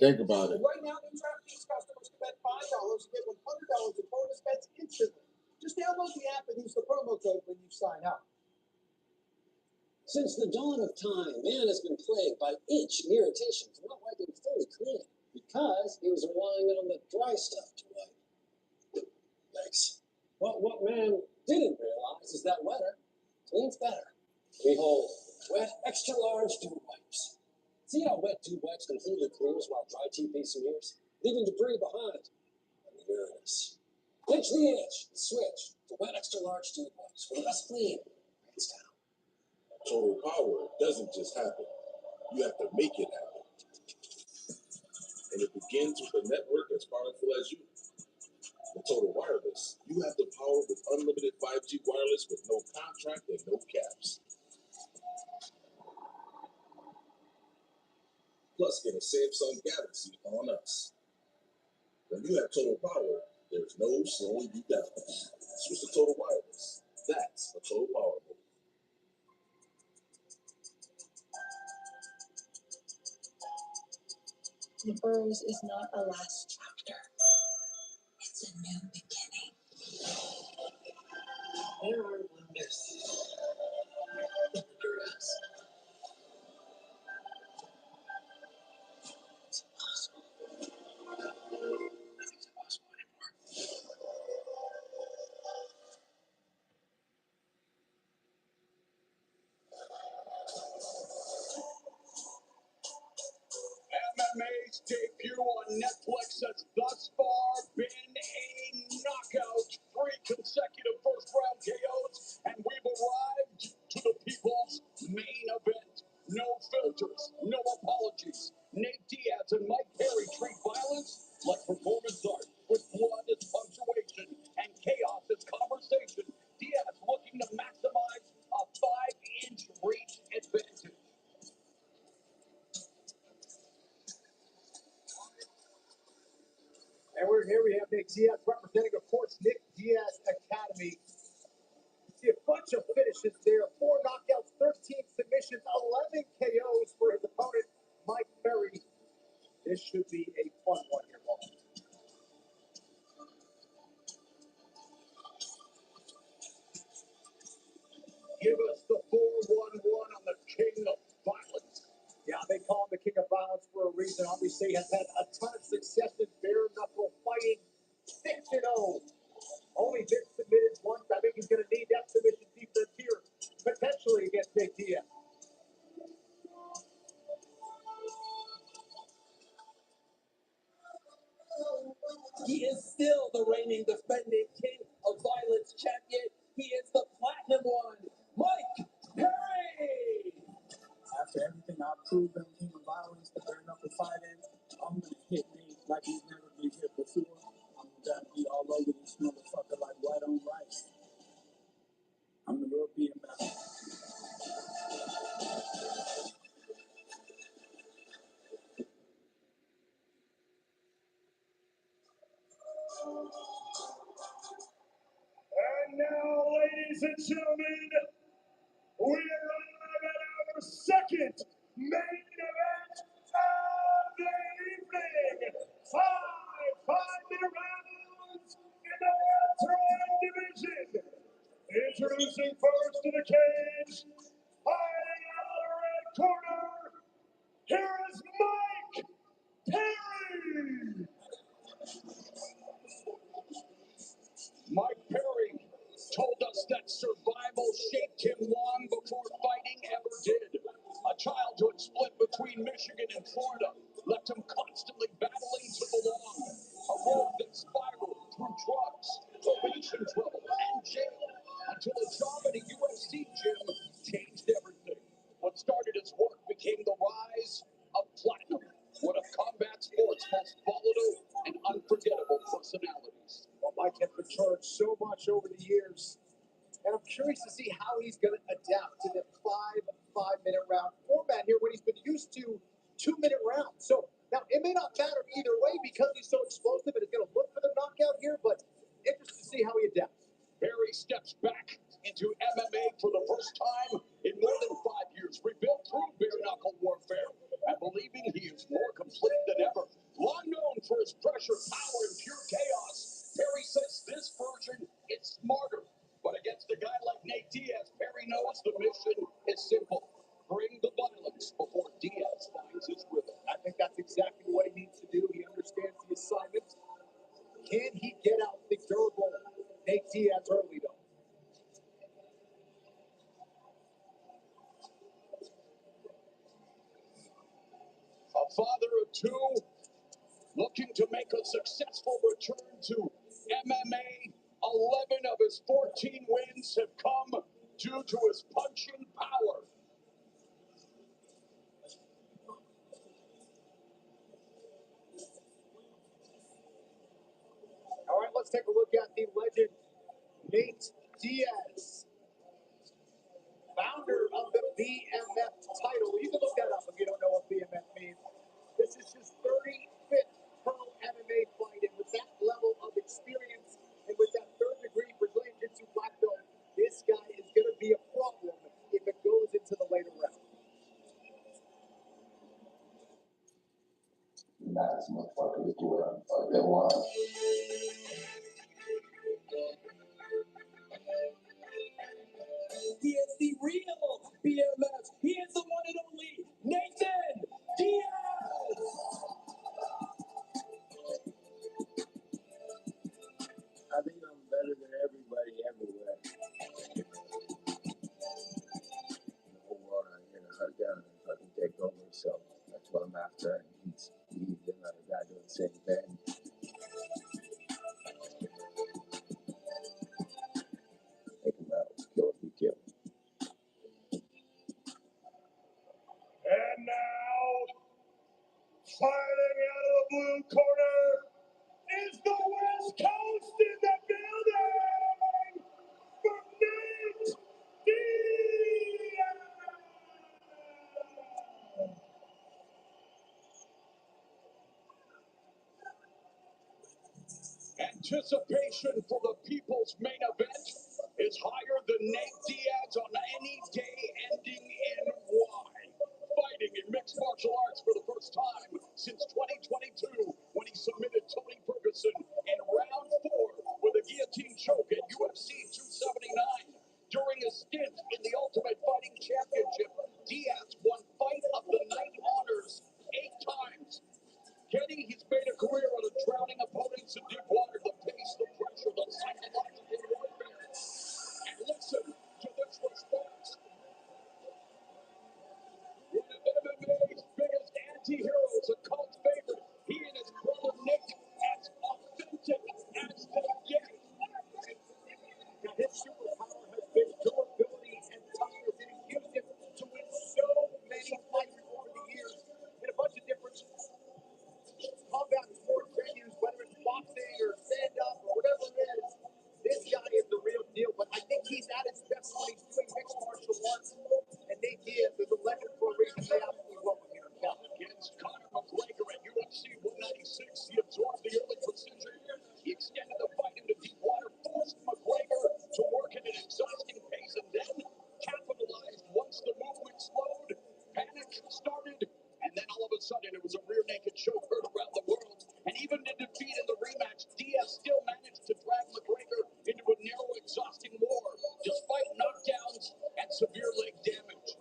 Think about it. Right now, new DraftKings customers can bet $5 and get $100 in bonus bets instantly. Just download the app and use the promo code when you sign up. Since the dawn of time, man has been plagued by itch and irritation from not wiping fully clean because he was relying on the dry stuff to wipe. Yikes. What man didn't realize is that wetter cleans better. Behold, wet extra large dude wipes. See how wet dude wipes completely clears while dry TP smears, leaving debris behind and the uranus. Ditch the itch and switch to wet extra large dude wipes for the best clean hands down. Total power doesn't just happen. You have to make it happen. And it begins with a network as powerful as you. With Total Wireless, you have the power with unlimited 5G wireless with no contract and no caps. Plus, get a Samsung Galaxy on us. When you have total power, there's no slowing you down. Switch to Total Wireless. That's a total power move. The Burrs is not a last chapter. It's a new beginning. There are wonders in the grass. It's impossible. Nothing's impossible anymore. MMA's debut on Netflix has thus far been a knockout. 3 consecutive first-round KOs, and we've arrived to the people's main event. No filters, no apologies. Nate Diaz and Mike Perry treat violence like performance art, with blood as punctuation and chaos as conversation. Diaz looking to maximize a 5-inch reach advantage. And here we have Nick Diaz representing, of course, Nick Diaz Academy. See a bunch of finishes there. 4 knockouts, 13 submissions, 11 KOs for his opponent, Mike Perry. This should be a fun one here, Paul. Give us the 4-1-1 on the king of violence. Yeah, they call him the king of violence for a reason. Obviously, he has had a ton of success in bare knuckle fighting. 6-0. Only been submitted once. I think he's going to need that submission defense here, potentially against Nate Diaz. He is still the reigning defending king of violence champion. He is the platinum one, Mike Perry. After everything I've proven, king of violence, the bare knuckle fighting, I'm gonna hit me like he's never been hit before. I'm gonna be all over this motherfucker like white on rice. I'm the real BMF. And now, ladies and gentlemen, we arrive at our second main event of the evening. 5-minute rounds in the welterweight division. Introducing first to the cage, fighting out of the red corner, here is Mike Perry. Mike Perry told us that survival shaped him long before fighting ever did. A childhood split between Michigan and Florida left him constantly battling to belong. A road that spiraled through drugs, probation trouble, and jail until a job at a UFC gym changed everything. What started as work became the rise of Platinum, one of combat sports' most volatile and unforgettable personalities. Well, Mike has matured so much over the years, and I'm curious to see how he's going to adapt to the 5-minute round format here when he's been used to 2-minute rounds. So now it may not matter either way because he's so explosive and is going to look for the knockout here, but interested to see how he adapts. Perry steps back into MMA for the first time in more than 5 years, rebuilt through bare-knuckle warfare, and believing he is more complete than ever. Long known for his pressure, power, and pure chaos, Perry says this version is smarter. But against a guy like Nate Diaz, Perry knows the mission is simple. Bring the violence before Diaz finds his rhythm. I think that's exactly what he needs to do. He understands the assignment. Can he get out the durable Nate Diaz early, though? A father of two, looking to make a successful return to MMA. 11 of his 14 wins have come due to his punching power. All right, let's take a look at the legend, Nate Diaz, founder of the BMF title. You can look that up if you don't know what BMF means. This is his 35th pro MMA fight, and with that level of experience and with that third-degree Brazilian Jiu-Jitsu black belt, this guy is going to be a problem if it goes into the later round. Nice motherfuckers do what they want. He is the real BMF. He is the one and only Nathan Diaz. I think I'm better than everybody everywhere. The whole world I'm here to hunt down and fucking take over, so that's what I'm after. And he's another guy doing the same thing. Take him out, kill if we kill. And now, fighting out of the blue corner is the West Coast in the building for Nate Diaz. Anticipation for the people's main event is higher than Nate Diaz on any day ending in Y. Fighting in mixed martial arts for the first time since 2022 when he submitted Tony Ferguson in round 4 with a guillotine choke at UFC 279. During a stint in the Ultimate Fighting Championship, Diaz won Fight of the Night honors 8 times. Kenny, he's made a career out of drowning opponents in deep water, the pace, the pressure, the psychological warfare. And listen to this response. One of MMA's biggest anti-heroes, a cult favorite, he and his brother Nick, as authentic as they get. His superpower has been durability and toughness, and he's used it to win so many fights over the years in a bunch of different combat sports venues, whether it's boxing or stand-up or whatever it is. This guy is the real deal, but I think he's at his best when he's doing mixed martial arts. And Nate Diaz is a legend for a reason. They absolutely love him here in Cal. Against Conor McGregor at UFC 196, he absorbed the early precision. He extended the fight into deep water, forced McGregor to work at an exhausting pace, and then capitalized once the movement slowed. Panic started, and then all of a sudden it was a rear naked choke heard around the world. And even in defeat in the rematch, Diaz still managed to drag McGregor into a narrow, exhausting war, despite knockdowns and severe leg damage.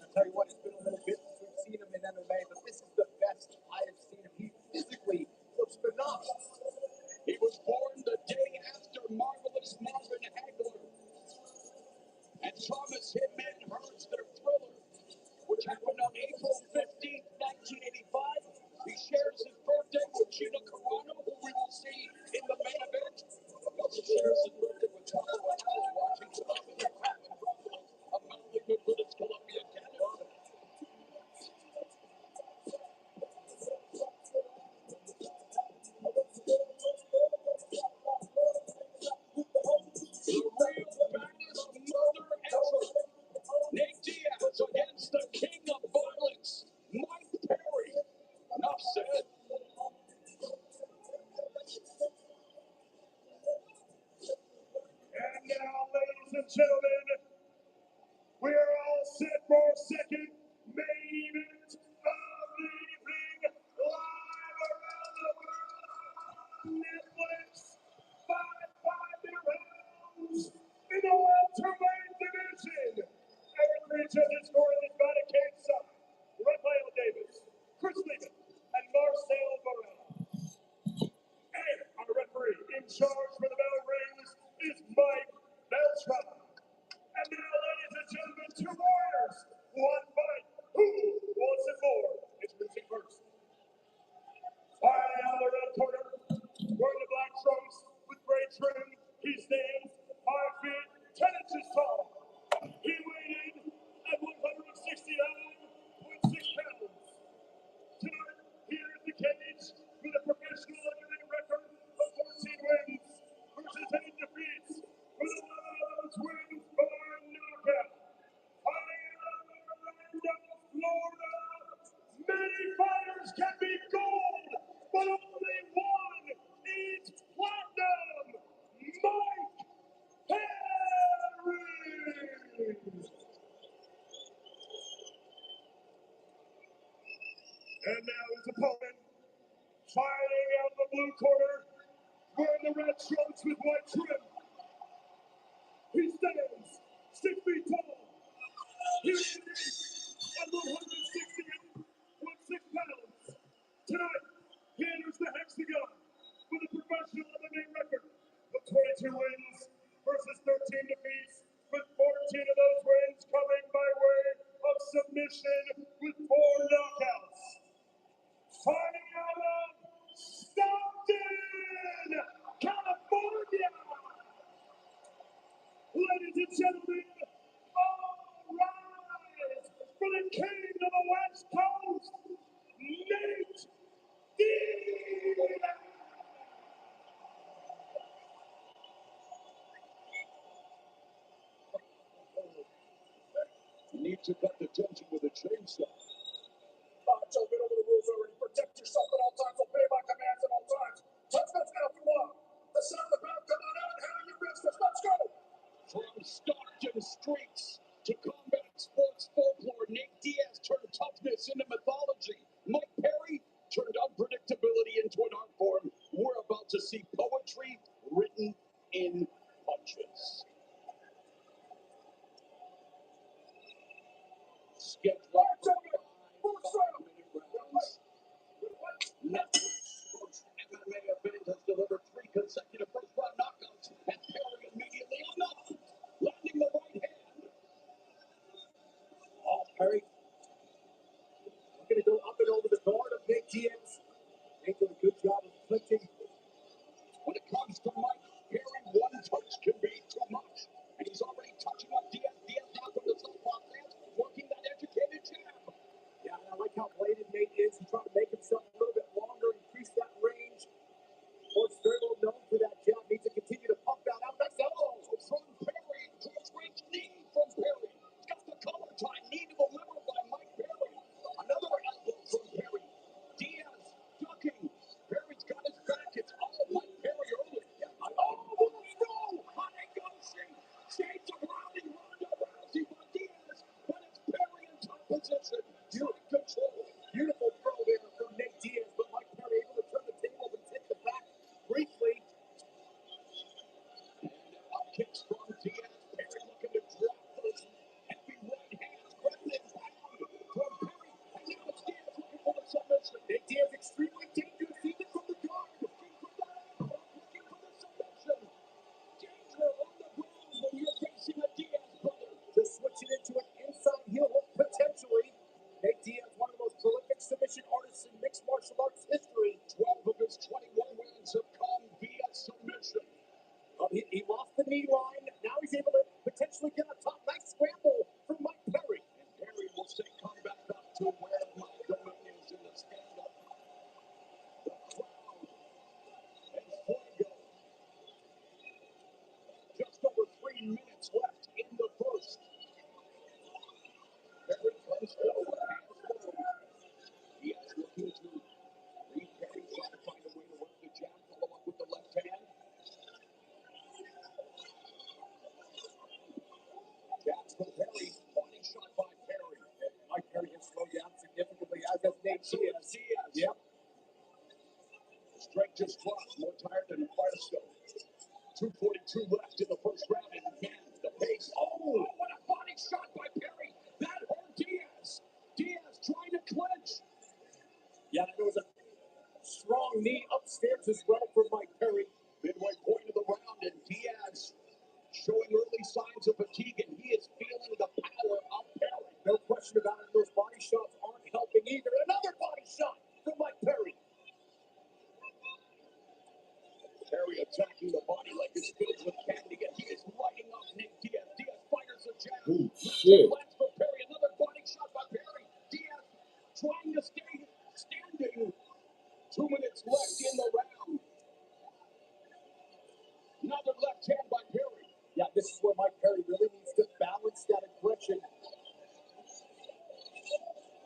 I'll tell you what, it's been a little bit since we've seen him in MMA, but this is the best I have seen him. He physically looks phenomenal. He was born the day after Marvelous Marvin Hagler and Thomas Hitman Hearns, their Thriller, which happened on April 15th, 1985. He shares his birthday with Gina Carano, who we will see in the main event. He also shares his birthday with Washington, a Malibu, British Columbia, Canada. The real baddest mother ever. Nate Diaz against the king of violence, Mike Perry. Enough said. And now, ladies and gentlemen, we are all set for our second main event of the evening, live around the world on Netflix. 5 rounds in the welterweight division. Our three judges scoring this bout at Kansas, Rafael Davis, Chris Lehman, and Marcel Varela. And our referee in charge for the bell rings is Mike Beltran. And now, ladies and gentlemen, 2 warriors, 1 fight. Who wants it more? Introducing first. Fighting out of the red corner, wearing the black trunks with gray trim, he stands 5 feet 10 inches tall. He weighed in at 169.6 pounds. Tonight, he enters the cage with a professional MMA record of 14 wins versus 8 defeats, with 11 of those wins by knockout. Fighting out of Orlando, Florida, many fighters can be gold, but only one is platinum. Mike Perry. And now his opponent, fighting out the blue corner, wearing the red trunks with white trim. He stands 6 feet tall. He is at 168.6 pounds. Tonight, he enters the hexagon with a professional MMA record of 22 wins versus 13 defeats, with 14 of those wins coming by way of submission with 4 knockouts. Fighting out of Stockton, California. Ladies and gentlemen, all rise for the king of the West Coast, Nate Diaz. You need to cut the tension with a chainsaw. Macho, get over the rules already. Protect yourself at all times. Obey my commands at all times. Let's go, count to 1. The sound of the bell, come on out and handle your business. Let's go. Rousey. Mike Perry turned unpredictability into an art form. We're about to see poetry written in punches. Scheduled for 5-minute rounds. Netflix first MMA event has delivered 3 consecutive first-round knockouts, and Perry immediately on up, landing the right hand. Oh, Perry. We're going to go up and over the guard of Nate Diaz. Nate did a good job of clinching. When it comes to Mike Perry, one touch can be too much, and he's already touching up Diaz. Diaz now from the southpaw stance, working that educated jab. Yeah, and I like how bladed Nate is. He's trying to make himself a little bit longer, increase that range. Ford's very well known for that jab. Needs to continue to pump that out. Nice elbow from Perry. Close-range knee from Perry. Got the collar tie. Knee delivered by Mike Perry. Another elbow from Perry. Diaz ducking. Perry's got his back. It's all Mike Perry early. Oh, no! Hot and gunshot. Shades of Ronda Rousey by Diaz. But it's Perry in top position. Tight control. Beautiful throw there from Nate Diaz, but Mike Perry able to turn the tables and take the back briefly. And up kicks from Diaz. Perry looking to drop those heavy right hands. Ground and pound from Perry. And now it's Diaz looking for the submission. Nate Diaz extremely dangerous even from the guard. Looking for the submission. Danger on the ground when you're facing a Diaz brother. Just switching into an inside heel hook potentially. Nate Diaz, one of the most prolific submission artists in mixed martial arts history. 12 of his 21 wins have come via submission. He lost the knee line. Now he's able to potentially get on top. Nice scramble from Mike Perry. And Perry will say, come back up to where my domain is in the stand-up. The crowd and fuego. Just over 3 minutes left in the first. Perry comes forward, hands low. He is looking to lead Perry, trying to find a way to work the jab, follow up with the left hand. Jabs from Perry, body shot by Perry. And Mike Perry has slowed down significantly, as has Nate Diaz. Yep. Straight just dropped, more tired than a fire stove. 2:42 left in the first round, and again, the pace. Oh, what a body shot by Perry. That hurt Diaz. Diaz trying to clinch. Yeah, there was a strong knee upstairs as well for Mike Perry. Midway point of the round, and Diaz showing early signs of fatigue, and he is feeling the power of Perry. No question about it. Those body shots aren't helping either. Another body shot from Mike Perry. Perry attacking the body like it's filled with candy, and he is lighting up Nate Diaz. Diaz fires a jab. Oh, shit. Lands for Perry. Another body shot by Perry. Diaz trying to stay standing. 2 minutes left in the round. Another left hand by Perry. Yeah, this is where Mike Perry really needs to balance that aggression.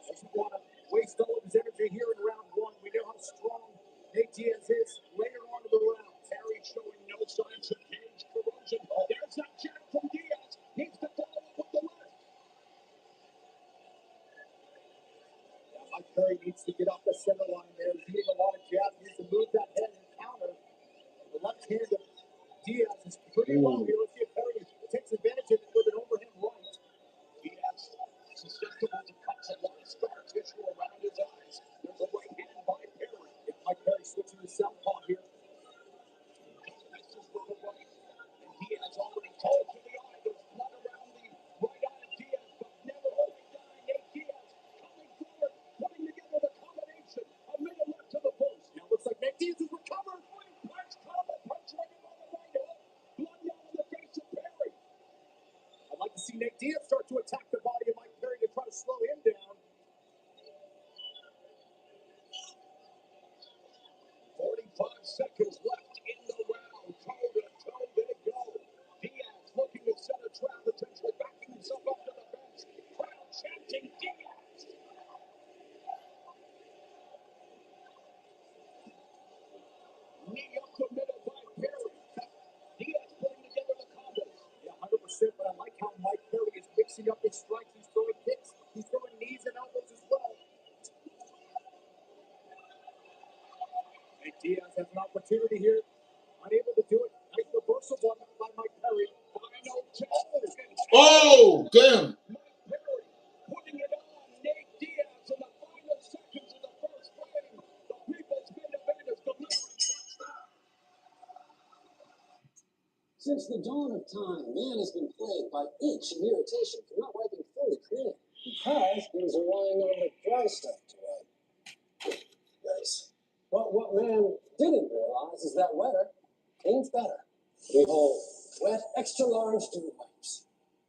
Doesn't want to waste all of his energy here in round one. We know how strong Nate Diaz is later on in the round. Perry showing no signs of cage corrosion. There's that jab from Diaz. Needs to follow up with the left. Yeah, Mike Perry needs to get off the center line there. He's getting a lot of jabs. He needs to move that head and counter. The left hand of Diaz is pretty low here. Let's see if Perry takes advantage of it with an overhand right. Diaz susceptible to cuts, a lot of scar tissue around his eyes. There's a right hand by Perry. Yeah, Mike Perry switching to southpaw here. Misses with the right. And Diaz already told to the eye. There's blood around the right eye of Diaz, but never holding down Nate Diaz. Coming forward, putting together the combination. A minute left to the first. Now looks like Nate Diaz has recovered. Punch combo, punch right on the right hook. Blood now on the face of Perry. I'd like to see Nate Diaz start to attack the body of Mike Perry to try to slow him down. 45 seconds left in the round. Toe to toe, they go. Diaz looking to set a trap, potentially backing himself up to the bench. Crowd chanting Diaz. Knee up the middle by Perry. Diaz putting together the combos. Yeah, 100%, but I like how Mike Perry is mixing up his strikes. He's throwing kicks, he's throwing knees and elbows as well. Diaz has an opportunity here. Unable to do it. Nice reversal one by Mike Perry. Oh, damn. Putting it on Nate Diaz in the final seconds of the first frame. The people's main event is delivering. Since the dawn of time, man has been plagued by itch and irritation from not wiping fully clean because he was relying on the dry stuff to wipe. Nice. But what man didn't realize is that wetter cleans better. Behold, wet extra large dude wipes.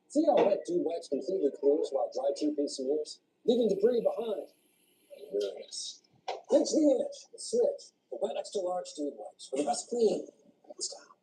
See how wet dude wipes completely clears while dry TP smears, leaving debris behind. Yes. Pinch the itch, the switch, the wet extra large dude wipes for the best clean hands down.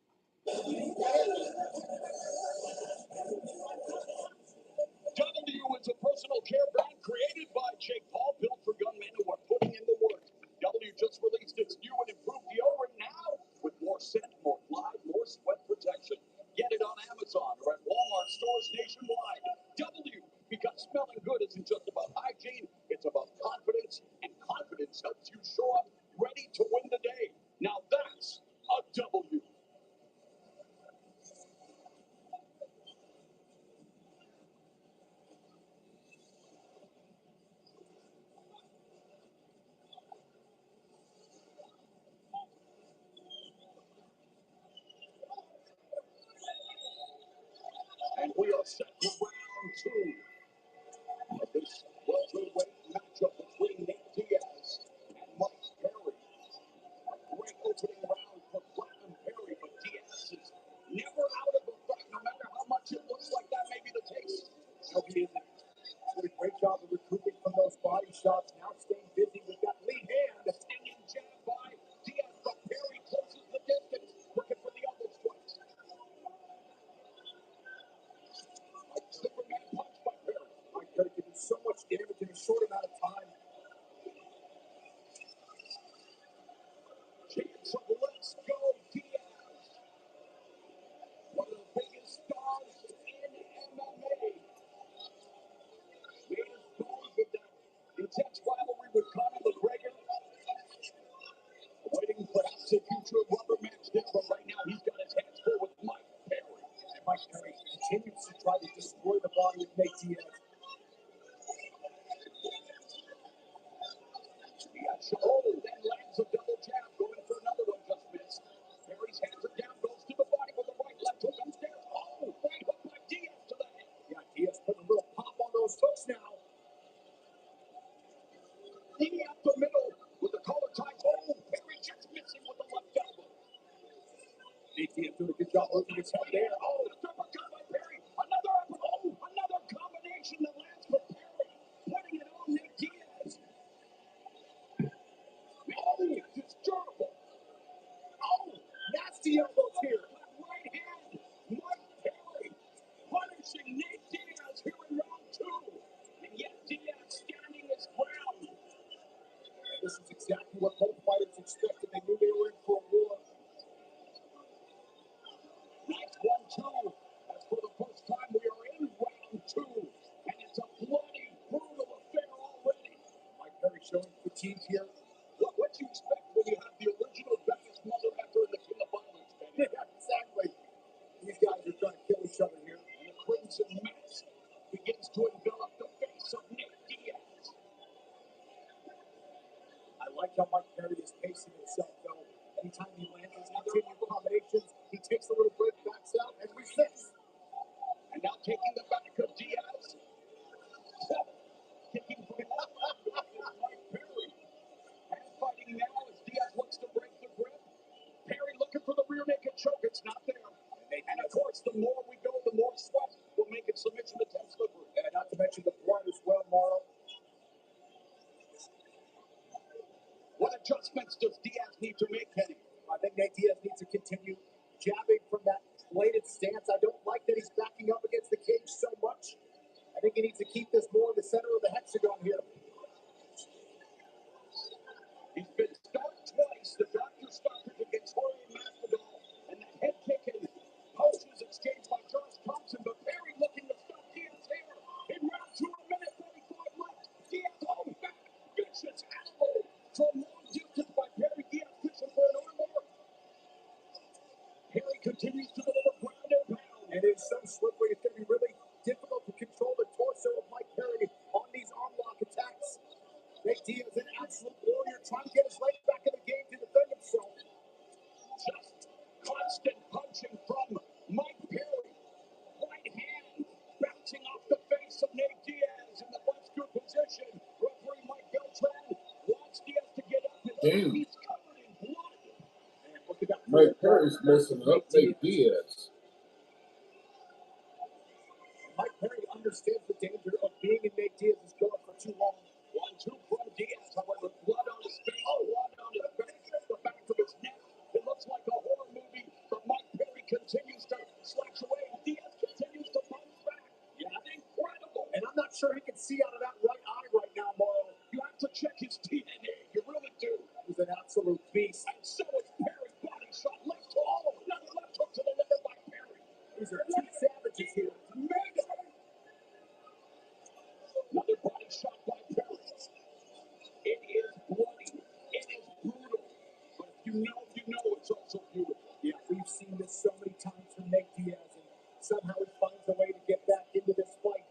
W is a personal care brand created by Jake Paul, built for young men who are putting in the work. W just released its new and improved deodorant now with more scent, more glide, more sweat protection. Get it on Amazon or at Walmart stores nationwide. W, because smelling good isn't just about hygiene, it's about confidence, and confidence helps you show up ready to win the day. Now that's a W. And we are set for round two of this welterweight matchup between Nate Diaz and Mike Perry. A great opening round for Platinum Perry, but Diaz is never out of the fight, no matter how much it looks like that may be the case. No, he isn't. Did a great job of recouping from those body shots. Now staying busy with that lead hand. The stinging jab by Diaz, but Perry closes the distance, looking for the other strikes. Superman punch by Perry. Mike Perry can do so much damage in a short amount of time. Chance of Let's Go Diaz. One of the biggest stars in MMA. He is going with that intense rivalry with Conor McGregor. Waiting perhaps a future rubber match there, but right now he's got his hands full with Mike Perry. And Mike Perry continues to try to destroy the body of Nate Diaz. Oh, then lands a double jab, going for another one, just missed. Perry's hands are down, goes to the body with the right left hook upstairs. Oh, right hook by Diaz to the head. Yeah, Diaz putting a little pop on those hooks now. Knee up the middle with the collar tied. Oh, Perry just missing with the left elbow. Nate Diaz doing a good job moving his head there. Oh, the uppercut by Perry. Another combination that lands for Perry. Putting it on Nate Diaz. Oh, it's durable. Oh, nasty elbows here. Right hand. Mike Perry punishing Nate Diaz here in round two. And yet Diaz standing his ground. And this is exactly what both fighters expected. They knew they were in for a war. Nice 1-2. As for the first time, we are in round two. And it's a bloody, brutal affair already. Mike Perry showing fatigue here. What you expect when you have the original baddest mother ever in the King of Violence, Benny? Yeah, exactly. These guys are trying to kill each other here. And the crimson mask begins to envelop the face of Nate Diaz. I like how Mike Perry is pacing himself, though. Anytime he lands his continued combinations, he takes a little break, backs out, and resets. And now taking the back of Diaz. Kicking from the Mike Perry. And fighting now as Diaz looks to break the grip. Perry looking for the rear naked choke. It's not there. And of course, the more we go, the more sweat will make it submission attempts slippery. And not to mention the blood as well, Morrow. What adjustments does Diaz need to make, Kenny? I think Nate Diaz needs to continue jabbing from that bladed stance. I don't like that he's backing up against the cage so much. I think he needs to keep this more in the center of the hexagon here. He's been stopped twice. The doctor stopped it against Jorge Masvidal, and that head kick and punches exchanged by Josh Thompson. But Perry looking to stop Diaz here in round two, a minute 45 left. Diaz, oh, back, vicious elbow from long distance by Perry. Diaz fishing for Perry continues to deliver ground and pound. And it's so slippery, it's going to be really difficult to control the torso of Mike Perry on these arm lock attacks. Nate Diaz, an absolute warrior, trying to get his legs back in the game to defend himself. Just constant punching from Mike Perry. Right hand bouncing off the face of Nate Diaz in the butt-scoop position. Referee Mike Beltran wants Diaz to get up. Damn. He's covered in blood. And look at that. Mike Perry's messing up Nate Diaz. Mike Perry understands the danger of being in Nate Diaz's guard for too long. 1-2 from Diaz, however, blood on his face, blood on his face, the back of his neck. It looks like a horror movie, but Mike Perry continues to slash away. Diaz continues to bounce back. Yeah, incredible. And I'm not sure he can see out of that right eye right now, Morrow. You have to check his DNA. You really do. He's an absolute beast. And so is Perry. Body shot left hook. Oh, another left hook to the liver by Perry. These are two savages here. Mega. Another body shot by Perry. It is bloody. It is brutal. But if you know, it's also beautiful. Yeah, we've seen this so many times from Nate Diaz, and somehow he finds a way to get back into this fight.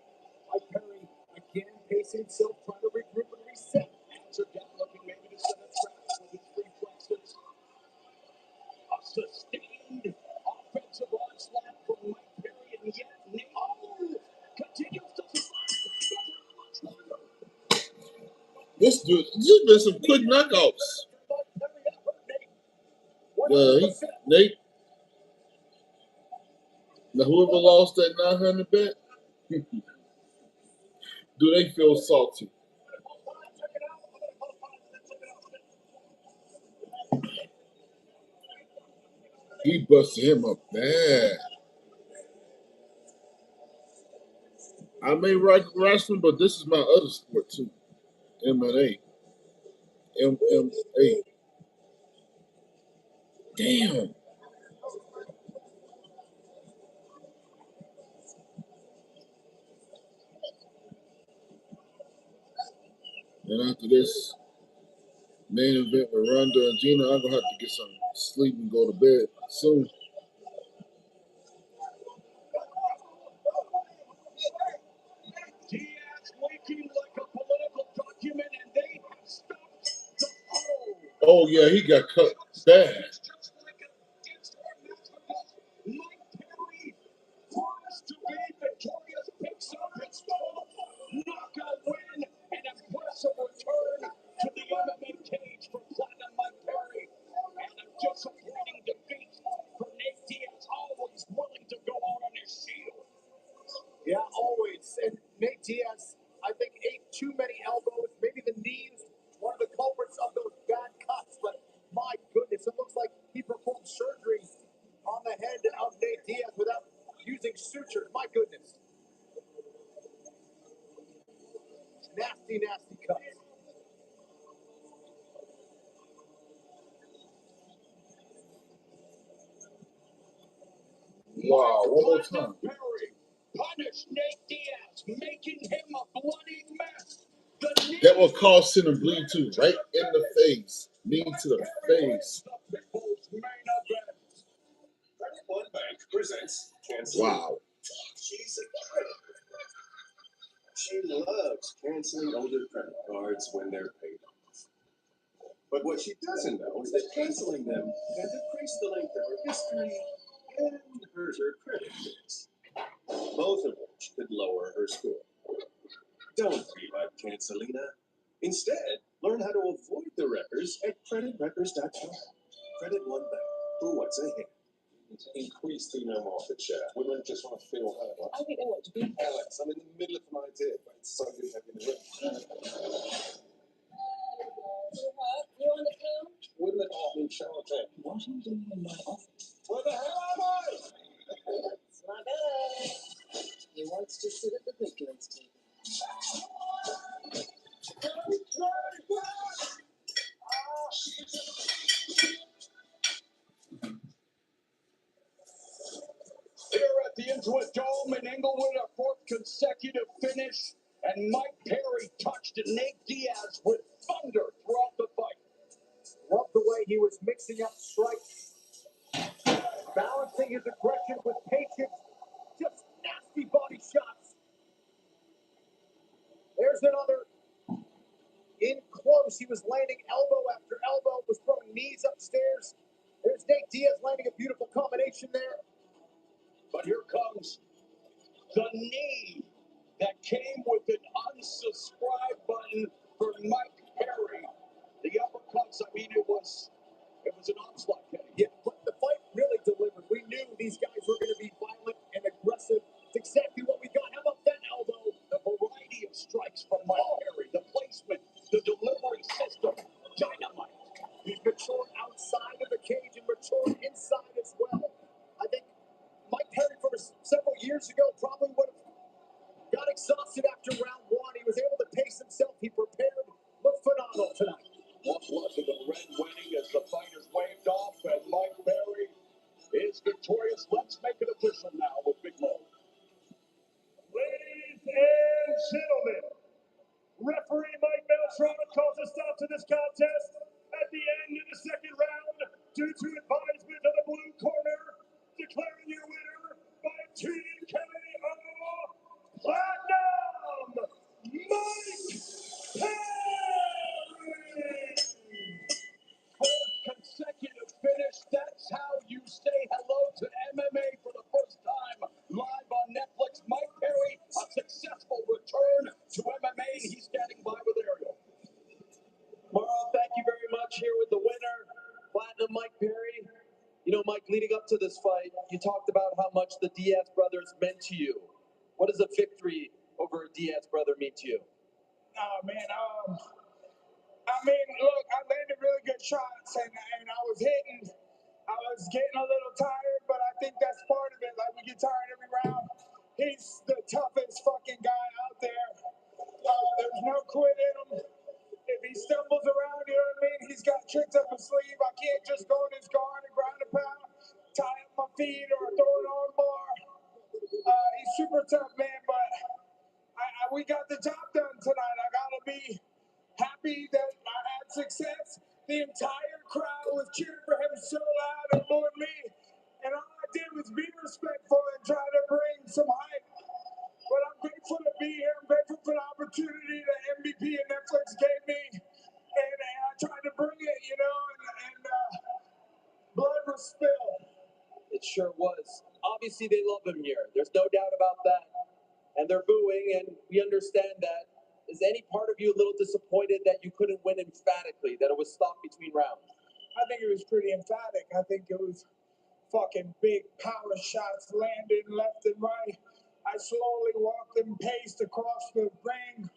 Mike Perry, again, pacing himself, trying to regroup and reset. Hands are down, looking maybe to set a trap with his reflexes. A sustained offensive onslaught from Mike Perry, and yet Nate continues to survive. This dude, there's been some quick knockouts. Nate. Now, whoever lost that 900 bet, do they feel salty? He busted him up bad. I may like wrestling, but this is my other sport too. MMA. MMA. Damn. And after this main event with Ronda and Gina, I'm gonna have to get some sleep and go to bed soon. Diaz leaking like a political document, and they have stopped the flow. Oh yeah, he got cut bad. Just like a Mike Perry, promised to be victorious, picks up his knockout win, an impressive return to the MMA cage for Platinum Mike Perry, and a disappointing defeat for Nate Diaz, always willing to go out on his shield. Yeah, always. And Nate Diaz, I think, ate too many elbows, maybe the knees, one of the culprits of those bad cuts. But my goodness, it looks like he performed surgery on the head of Nate Diaz without using sutures. My goodness. Nasty, nasty cuts. Wow, one more time. Perry punished Nate Diaz, making him a bloody mess. That will cause him to bleed too, right in the face. Knee to the face. One Bank presents Wow. She's a credit. She loves canceling older credit cards when they're paid off. But what she doesn't know is that canceling them can decrease the length of her history and hurt her credit scores, both of which could lower her score. Don't be like Cancelina. Instead, learn how to avoid the wreckers at creditwreckers.com. Credit One Bank for what's ahead. Increase the market share. Women just want to feel heard. Right? I think they want to be. Alex, I'm in the middle of an idea, but it's so good having the room. You on the phone? Women aren't in charge of. What are you doing in my office? Where the hell am I? It's my guy. He wants to sit at the Bechilln's table. Here at the Intuit Dome in Inglewood, a fourth consecutive finish, and Mike Perry touched Nate Diaz with thunder throughout the fight. Love the way he was mixing up strikes. balancing his aggression with patience, just nasty body shots. There's another. In close, he was landing elbow after elbow, was throwing knees upstairs. There's Nate Diaz landing a beautiful combination there. But here comes the knee that came with an unsubscribe button for Mike Perry. The uppercuts, I mean, it was an onslaught, Kenny. Yeah, but the fight really delivered. We knew these guys were going to be violent and aggressive. It's exactly what we got. How about that elbow? The variety of strikes from Mike Perry, the placement, the delivery system, dynamite. He's matured outside of the cage and matured inside as well. I think Mike Perry from several years ago probably would have got exhausted after round one. He was able to pace himself. He prepared. Looked phenomenal tonight. What was it, the red winning as the fighters waved off, and Mike Perry is victorious. Let's make it official now with Big Mo. Ladies and gentlemen, referee Mike Beltran calls a stop to this contest at the end of the second round due to advisement of the blue corner, declaring your winner by TKO Platinum, Mike Perry! Fourth consecutive finish. That's how you say hello to MMA for the first time live on Netflix. Mike Perry, a successful return to MMA. He's standing by with Ariel. Marl, thank you very much. Here with the winner, Platinum Mike Perry. You know, Mike, leading up to this fight, you talked about how much the Diaz brothers meant to you. What does a victory over a Diaz brother mean to you? Nah, man. I mean, look, I landed really good shots, and I was hitting. I was getting a little tired, but I think that's part of it. Like, we get tired every round. He's the toughest fucking guy out there. There's no quit in him. If he stumbles around, you know what I mean? He's got tricks up his sleeve. I can't just go in his guard and ground and pound, tie up my feet or throw an arm bar. He's super tough, man, but we got the job done tonight. I gotta be happy that I had success. The entire crowd was cheering for him so loud and booing me. And all I did was be respectful and try to bring some hype. But I'm grateful to be here. I'm grateful for the opportunity that MVP and Netflix gave me. And I tried to bring it, you know, and blood was spilled. It sure was. Obviously, they love him here. There's no doubt about that. And they're booing, and we understand that. Is any part of you a little disappointed that you couldn't win emphatically, that it was stopped between rounds? I think it was pretty emphatic. I think it was fucking big power shots landing left and right. I slowly walked and paced across the ring.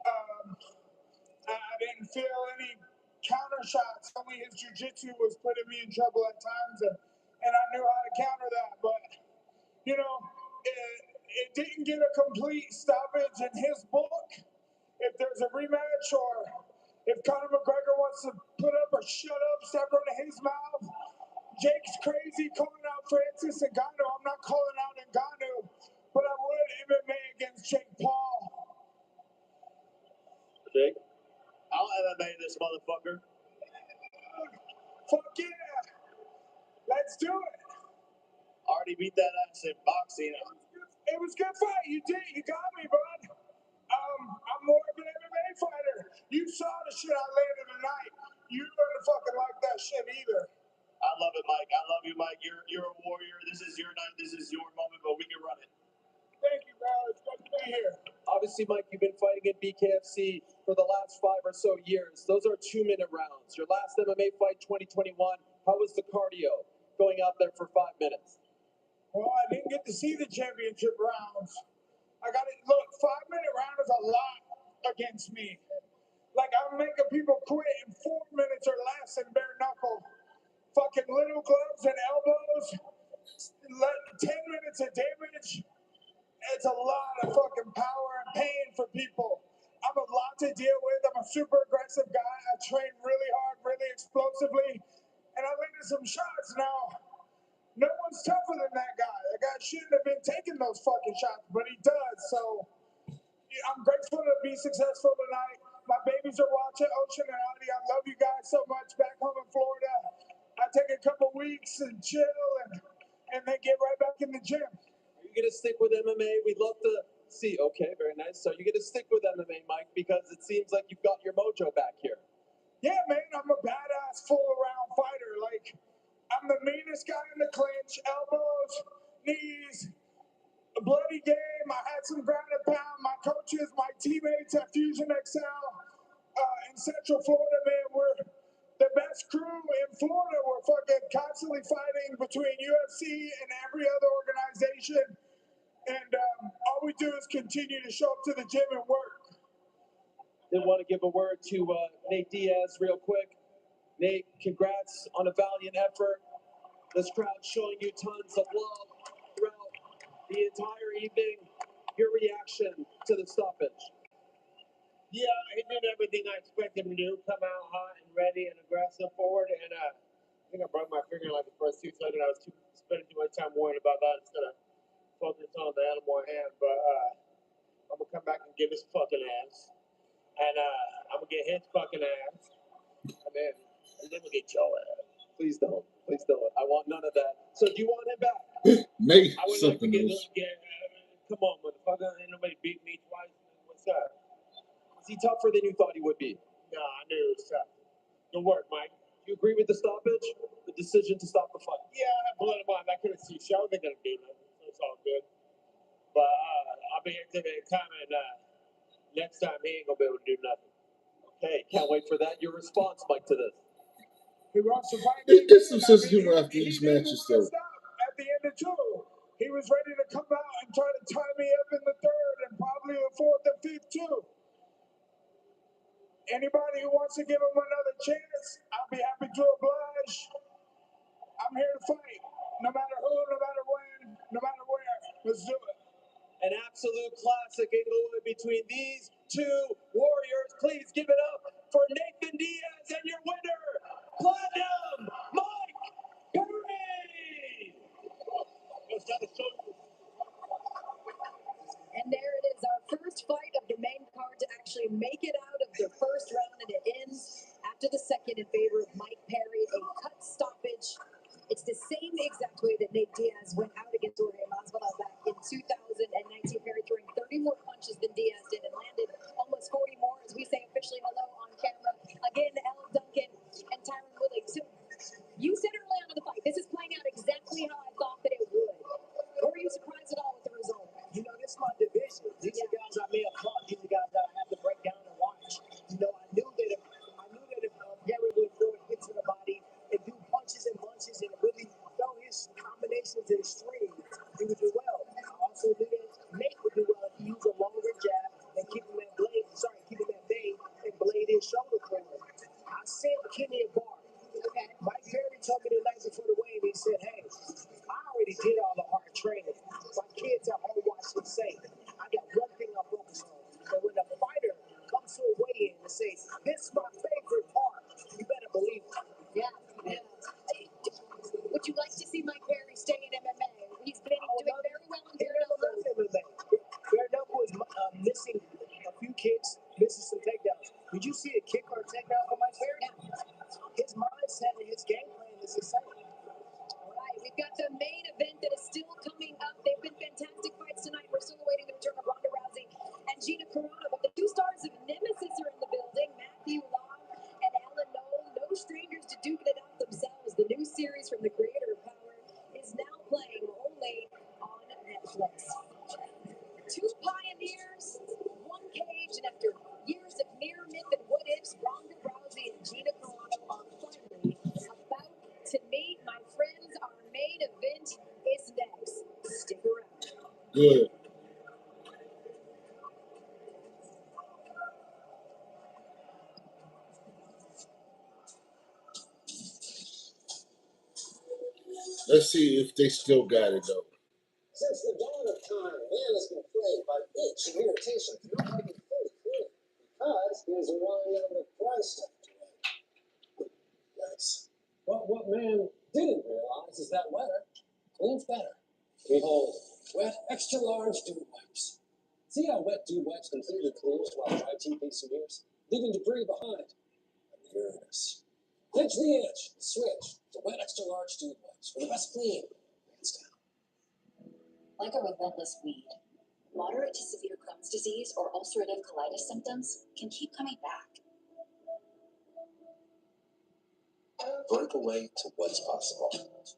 I didn't feel any counter shots. Only his jiu-jitsu was putting me in trouble at times, and I knew how to counter that. But, you know, it didn't get a complete stoppage in his book. If there's a rematch or if Conor McGregor wants to put up or shut up, stop running his mouth. Jake's crazy calling out Francis Ngannou. I'm not calling out Ngannou, but I would MMA against Jake Paul. Jake, I'll MMA this motherfucker. Fuck yeah. Let's do it. Already beat that ass in boxing. It was a good fight. You did. You got me, bud. I'm more of an MMA fighter. You saw the shit I landed tonight. You don't fucking like that shit either. I love it, Mike. I love you, Mike. You're a warrior. This is your night. This is your moment, but we can run it. Thank you, bro. It's good to be here. Obviously, Mike, you've been fighting in BKFC for the last 5 or so years. Those are 2-minute rounds. Your last MMA fight, 2021, how was the cardio going out there for 5 minutes? Well, I didn't get to see the championship rounds. I got it. Look, 5-minute round is a lot against me. Like, I'm making people quit in 4 minutes or less in bare knuckle. Fucking little gloves and elbows. 10 minutes of damage. It's a lot of fucking power and pain for people. I'm a lot to deal with. I'm a super aggressive guy. I train really hard, really explosively. And I landed some shots now. No one's tougher than that guy. That guy shouldn't have been taking those fucking shots, but he does. So yeah, I'm grateful to be successful tonight. My babies are watching. Ocean and Audie, I love you guys so much back home in Florida. I take a couple weeks and chill and and then get right back in the gym. Are you going to stick with MMA? We'd love to see. Okay, very nice. So you're going to stick with MMA, Mike, because it seems like you've got your mojo back here. Yeah, man, I'm a badass full-around fighter. Like, I'm the meanest guy in the clinch. Elbows, knees, a bloody game. I had some ground and pound. My coaches, my teammates at Fusion XL in Central Florida, man, we're the best crew in Florida. We're fucking constantly fighting between UFC and every other organization. And all we do is continue to show up to the gym and work. Did want to give a word to Nate Diaz real quick. Nate, congrats on a valiant effort. This crowd showing you tons of love throughout the entire evening. Your reaction to the stoppage? Yeah, he did everything I expected him to do. Come out hot and ready and aggressive forward. And I think I broke my finger in like the first 2 seconds. I was spending too much time worrying about that instead of focusing on the animal hand. But I'm going to come back and get his fucking ass. And I'm going to get his fucking ass. And then we'll get your ass. Please don't. Please don't. I want none of that. So do you want him back? Nate, I would like to get come on, motherfucker. Ain't nobody beat me twice. What's up? Is he tougher than you thought he would be? No, I knew it was tough. Good work, Mike. Do you agree with the stoppage? The decision to stop the fight? Yeah, I have blood in my mind. I couldn't see shit. I wasn't going to do nothing. So it's all good. But I'll be here taking a comment. Next time, he ain't going to be able to do nothing. Okay, can't wait for that. Your response, Mike, to this? He wants to fight. Get some sense of humor after these matches, though. At the end of 2, he was ready to come out and try to tie me up in the 3rd and probably the 4th and 5th too. Anybody who wants to give him another chance, I'll be happy to oblige. I'm here to fight, no matter who, no matter when, no matter where. Let's do it. An absolute classic Inglewood between these 2 warriors. Please give it up for Nathan Diaz and your winner, Platinum Mike Perry. And there it is, our first fight of the main card to actually make it out of the first round, and it ends after the second in favor of Mike Perry, a cut stoppage. It's the same exact way that Nate Diaz went out against Jorge Masvidal back in 2019. Perry throwing 30 more punches than Diaz did and landed almost 40 more, as we say officially hello on camera. Again, Ellen Duncan and Tyron Woodley. So you said early on in the fight, this is playing out exactly how I thought that it would. Were you surprised at all with the result? You know, this is my division. These are guys I may have fought. These are guys that I have to break down and watch. You know, I knew that if Perry would throw hits in the body and do punches and bunches and really throw his combinations and strings, he would do well. I also knew that Nate would do well if he used a longer jab and keep him at bay and blade his shoulder forward. I sent Kenny a bar. Okay. Mike Perry told me the night before the weigh-in, he said, hey, I already did all the hard training. My kids at home watching safe. I got one thing I'm focused on. And when a fighter comes to a weigh-in and says, this is my favorite part, you better believe it. Yeah. Would you like to see Mike Perry stay in MMA? He's been doing very well in bare knuckle. Bare knuckle is missing a few kicks, missing some takedowns. Did you see a kick or a takedown from Mike Perry? Yeah. His mindset and his game plan is the same. All right, we've got the main event that is still coming up. They've been fantastic fights tonight. We're still awaiting the return of Ronda Rousey and Gina Carano, but the 2 stars of Nemesis are in the building. Matthew Long and Ellen Knoll, no strangers to duke it out themselves. The new series from the creator of Power is now playing only on Netflix. 2 pioneers, 1 cage, and after years of near myth and what ifs, Ronda Rousey and Gina Carano are finally about to meet. My friends, our main event is next. Stick around. Good. Let's see if they still got it, though. Since the dawn of time, man has been plagued by itch and irritation from not liking fully clean because he was relying on the dry stuff to wipe. Yikes. What man didn't realize is that wetter cleans better. Behold, wet extra large dude wipes. See how wet dude wipes completely clears while dry TP smears, leaving debris behind. Uranus. Ditch the itch and switch to wet extra large dude wipes for the best clean, hands down. like a relentless weed. Moderate to severe Crohn's disease or ulcerative colitis symptoms can keep coming back. Break away to what's possible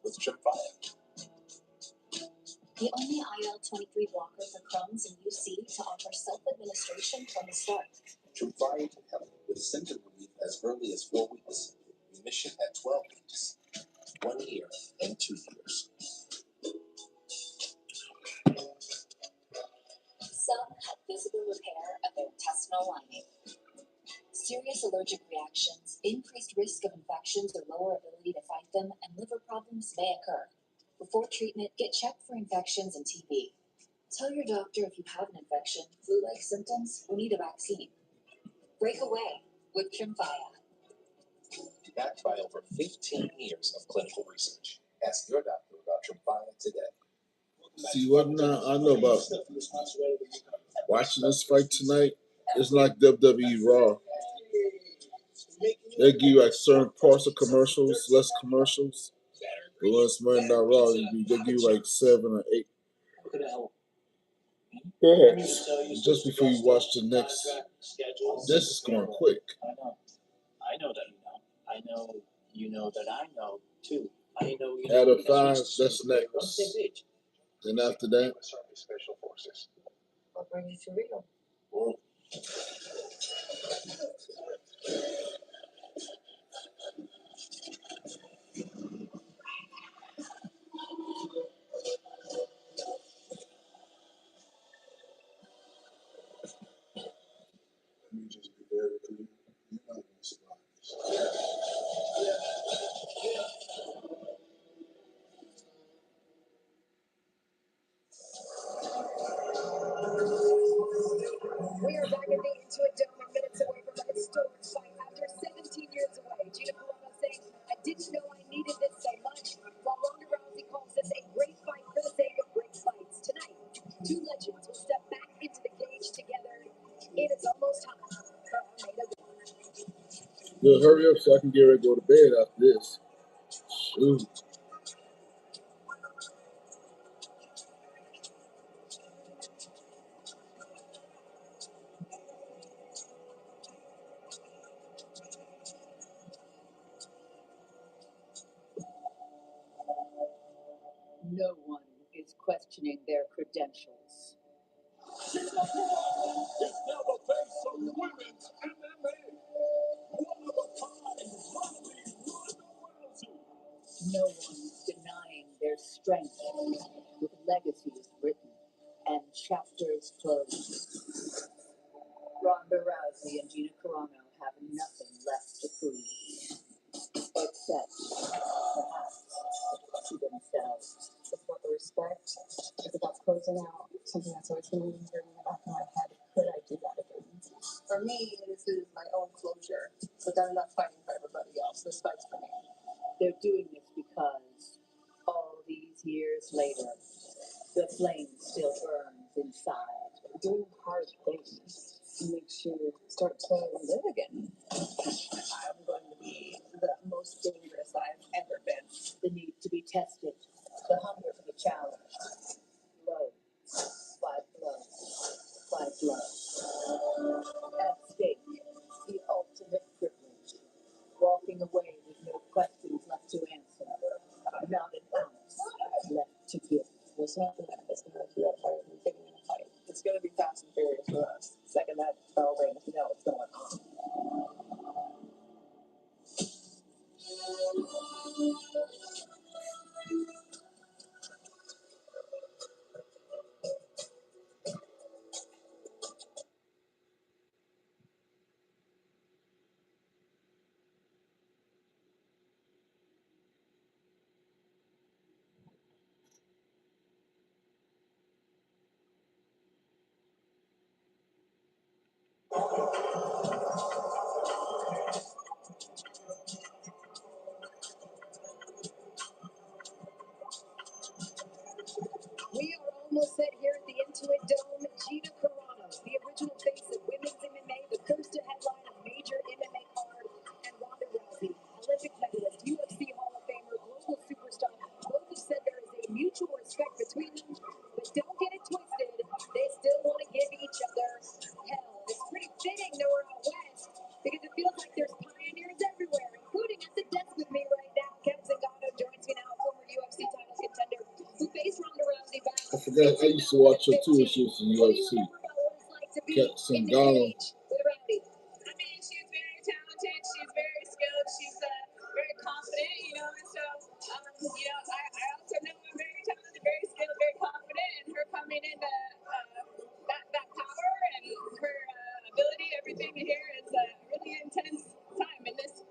with Tripwire. The only IL-23 blocker for Crohn's and UC to offer self-administration from the start. Tripwire can help with symptom relief as early as 4 weeks, remission at 12 weeks, 1 year, and 2 years. Some have visible repair of their intestinal lining. Serious allergic reactions, increased risk of infections or lower ability to fight them, and liver problems may occur. Before treatment, get checked for infections and TB. Tell your doctor if you have an infection, flu-like symptoms, or need a vaccine. Break away with Tripwire. Backed by over 15 years of clinical research. Ask your doctor about Tripwire today. See what now I know about watching this fight tonight. It's like WWE Raw. They give you like certain parts of commercials, less commercials. But when it's SmackDown Raw, they give you like 7 or 8. Perhaps just before you watch the next. This is going quick. I know that you know. I know you know that I know too. I know you Out know. of 5, that's next. Then after that, Special Forces. What brings you to Rio? Let me just be very clear. You're not going to survive this. We are back at the Intuit Dome and minutes away from a historic fight after 17 years away. Gina Carano saying, I didn't know I needed this so much, while Ronda Rousey calls this a great fight for the sake of great fights. Tonight, two legends will step back into the cage together. It is almost time for our main event. yo, hurry up so I can get ready to go to bed after this. Shoot. No one is questioning their credentials. Gina Carano is now the face of women's MMA. One of a kind, Ronda Rousey. No one's denying their strength, with legacies written and chapters closed. Ronda Rousey and Gina Carano have nothing left to prove, except perhaps to themselves. It's about the respect. It's about closing out something that's always been lingering in the back of my head. Could I do that again? For me, this is my own closure. But I'm not fighting for everybody else. This fight's for me. They're doing this because all these years later, the flame still burns inside. Doing hard things makes you start to live again. I'm going to be the most dangerous I've ever been. The need to be tested, the hunger for the challenge. Blow by blow by blow. At stake, the ultimate privilege. Walking away with no questions left to answer. Not an ounce left to give. There's nothing that's going to make you that hard from getting in a fight. It's going to be fast and furious for us. Second that bell rings, you know what's going on. I used to watch her too when she was in UFC. Kat Sangano. I mean, she's very talented. She's very skilled. She's very confident, you know. And so, you know, I also know I'm very talented, very skilled, very confident, and her coming in that power and her ability, everything here is a really intense time in this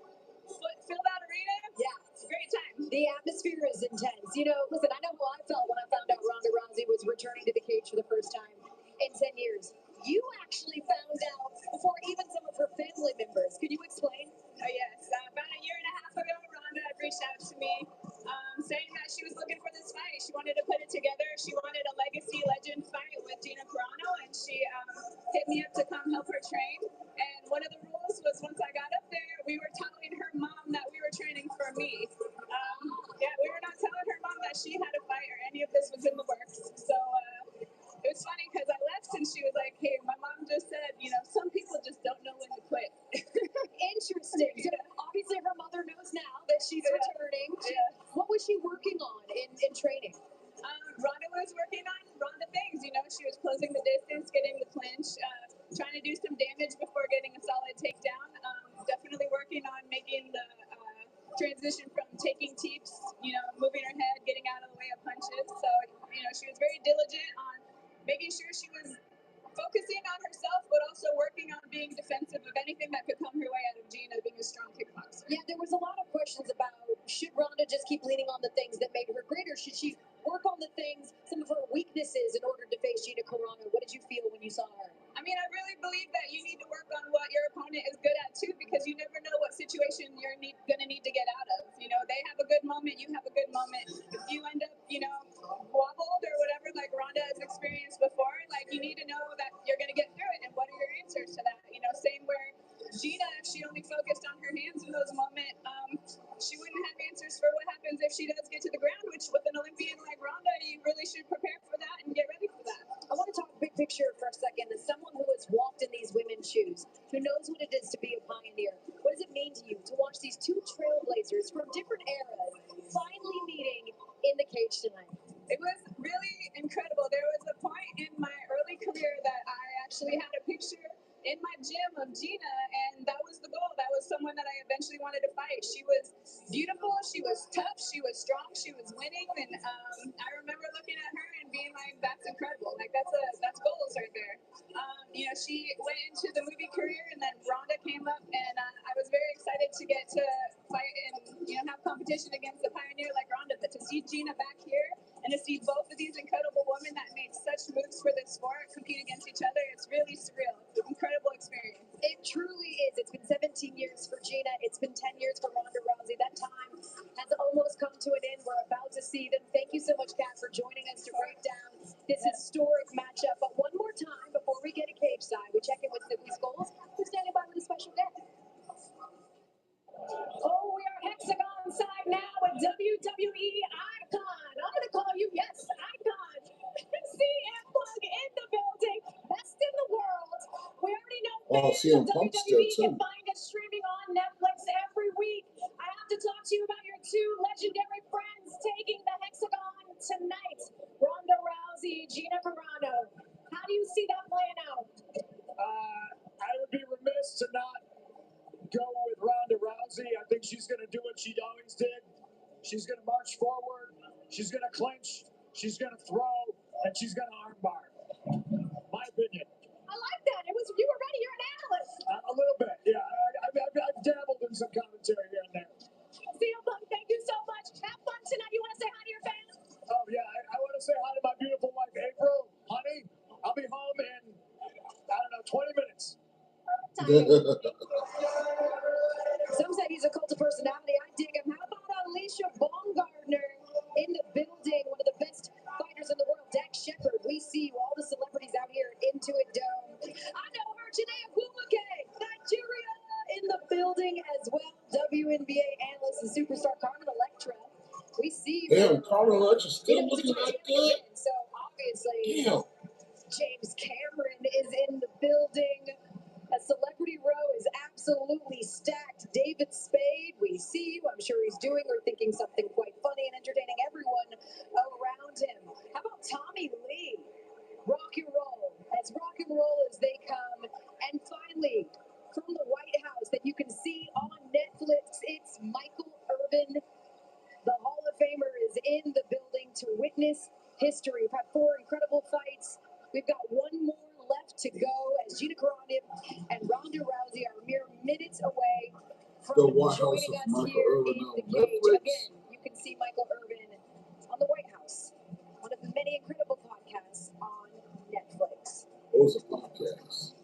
filled out arena. Yeah, it's a great time. The atmosphere is intense. You know, listen, I know how I felt when I found out Ronda Rousey was returning to the cage for the first time in 10 years. You actually found out before even some of her family members. Could you explain? Yes, about a year and a half ago, Ronda reached out to me saying that she was looking for this fight. She wanted to put it together. She wanted a legacy legend fight with Gina Carano, and she hit me up to come help her train. And one of the rules was once I got up there, we were telling her mom that we were training for me. Yeah, we were not telling her mom that she had a fight or any of this was in the works. So it was funny because I left and she was like, hey, my mom just said, you know, some people just don't know when to quit. Interesting. So obviously her mother knows now that she's returning. Yeah. What was she working on in training? Ronda was working on Ronda things, you know, she was closing the distance, getting the clinch, trying to do some damage before getting a solid takedown. Definitely working on making the transition from taking teeps, you know, moving her head, getting out of the way of punches. So, you know, she was very diligent on making sure she was focusing on herself, but also working on being defensive of anything that could come her way out of Gina being a strong kickboxer. Yeah, there was a lot of questions about should Ronda just keep leaning on the things that made her greater? Should she work on the things, some of her weaknesses in order to face Gina Carano? What did you feel when you saw her? I mean, I really believe that you need to work on what your opponent is good at too, because you never know what situation you're going to need to get out of. You know, they have a good moment, you have a good moment. If you end up, you know, wobbled or whatever, like Ronda has experienced before, like you need to know that you're going to get through it. And what are your answers to that? You know, same where Gina, if she only focused on her hands in those moments, she wouldn't have answers for what happens if she does get to the ground, which with an Olympian like Ronda, you really should prepare for that and get ready for that. I want to talk big picture for a second. As someone who has walked in these women's shoes, who knows what it is to be a pioneer, what does it mean to you to watch these two trailblazers from different eras finally meeting in the cage tonight? It was really incredible. There was a point in my early career that I actually had a picture in my gym of Gina, and that was the goal. That was someone that I eventually wanted to fight. She was beautiful, she was tough, she was strong, she was winning, and I remember looking at her and being like, "That's incredible! Like that's goals right there." You know, she went into the movie career, and then Ronda came up, and I was very excited to get to fight and have competition against a pioneer like Ronda. But to see Gina back here and to see both of these incredible women that made such moves for this sport compete against each other, it's really surreal. It's an incredible experience. It truly is. It's been 17 years for Gina. It's been 10 years for Ronda Rousey. That time has almost come to an end. We're about to see them. Thank you so much, Kat, for joining us to break down this historic matchup. But one more time, before we get a cage side, we check in with Sibley Scholes, who's standing by with a special guest. Oh, we are hexagon side now with WWE Icon. I'm going to call you, yes, Icon. CM Punk in the building. Best in the world. We already know CM Punk's there WWE too. can find us streaming on Netflix every week. I have to talk to you about your two legendary friends taking the hexagon tonight. Ronda Rousey, Gina Carano. How do you see that playing out? I would be remiss to not go with Ronda Rousey. I think she's going to do what she always did. She's going to march forward. She's going to clinch. She's going to throw, and she's going to armbar. My opinion. I like that. You were ready. You're an analyst. A little bit, yeah. I've dabbled in some commentary here and there. CM Punk, thank you so much. Have fun tonight. You want to say hi to your fans? Oh, yeah. I want to say hi to my beautiful wife, April. Honey, I'll be home in, 20 minutes. Some say he's a cult of personality. I dig him. How about Alicia Baumgartner in the building? One of the best fighters in the world. Dax Shepard. We see you, all the celebrities out here at Intuit Dome. I know her, Janae Akumake, Nigeria in the building as well. WNBA analyst and superstar Carmen Electra. We see you. Damn, Carmen Electra's still looking that good. So obviously, Damn. James Cameron is in the building. A celebrity row is absolutely stacked. David Spade, we see you. I'm sure he's doing or thinking something quite funny and entertaining everyone around him. How about Tommy Lee. Rock and roll, as they come. And finally, from the White House that you can see on Netflix, it's Michael Irvin. The Hall of Famer is in the building to witness history. We've had 4 incredible fights. We've got 1 more left to go as Gina Carano and Ronda Rousey are mere minutes away from The White House joining of us Michael here Irvin in on the cage. Netflix. Again, you can see Michael Irvin on the White House, one of the many incredible podcasts on Netflix. Those are podcasts.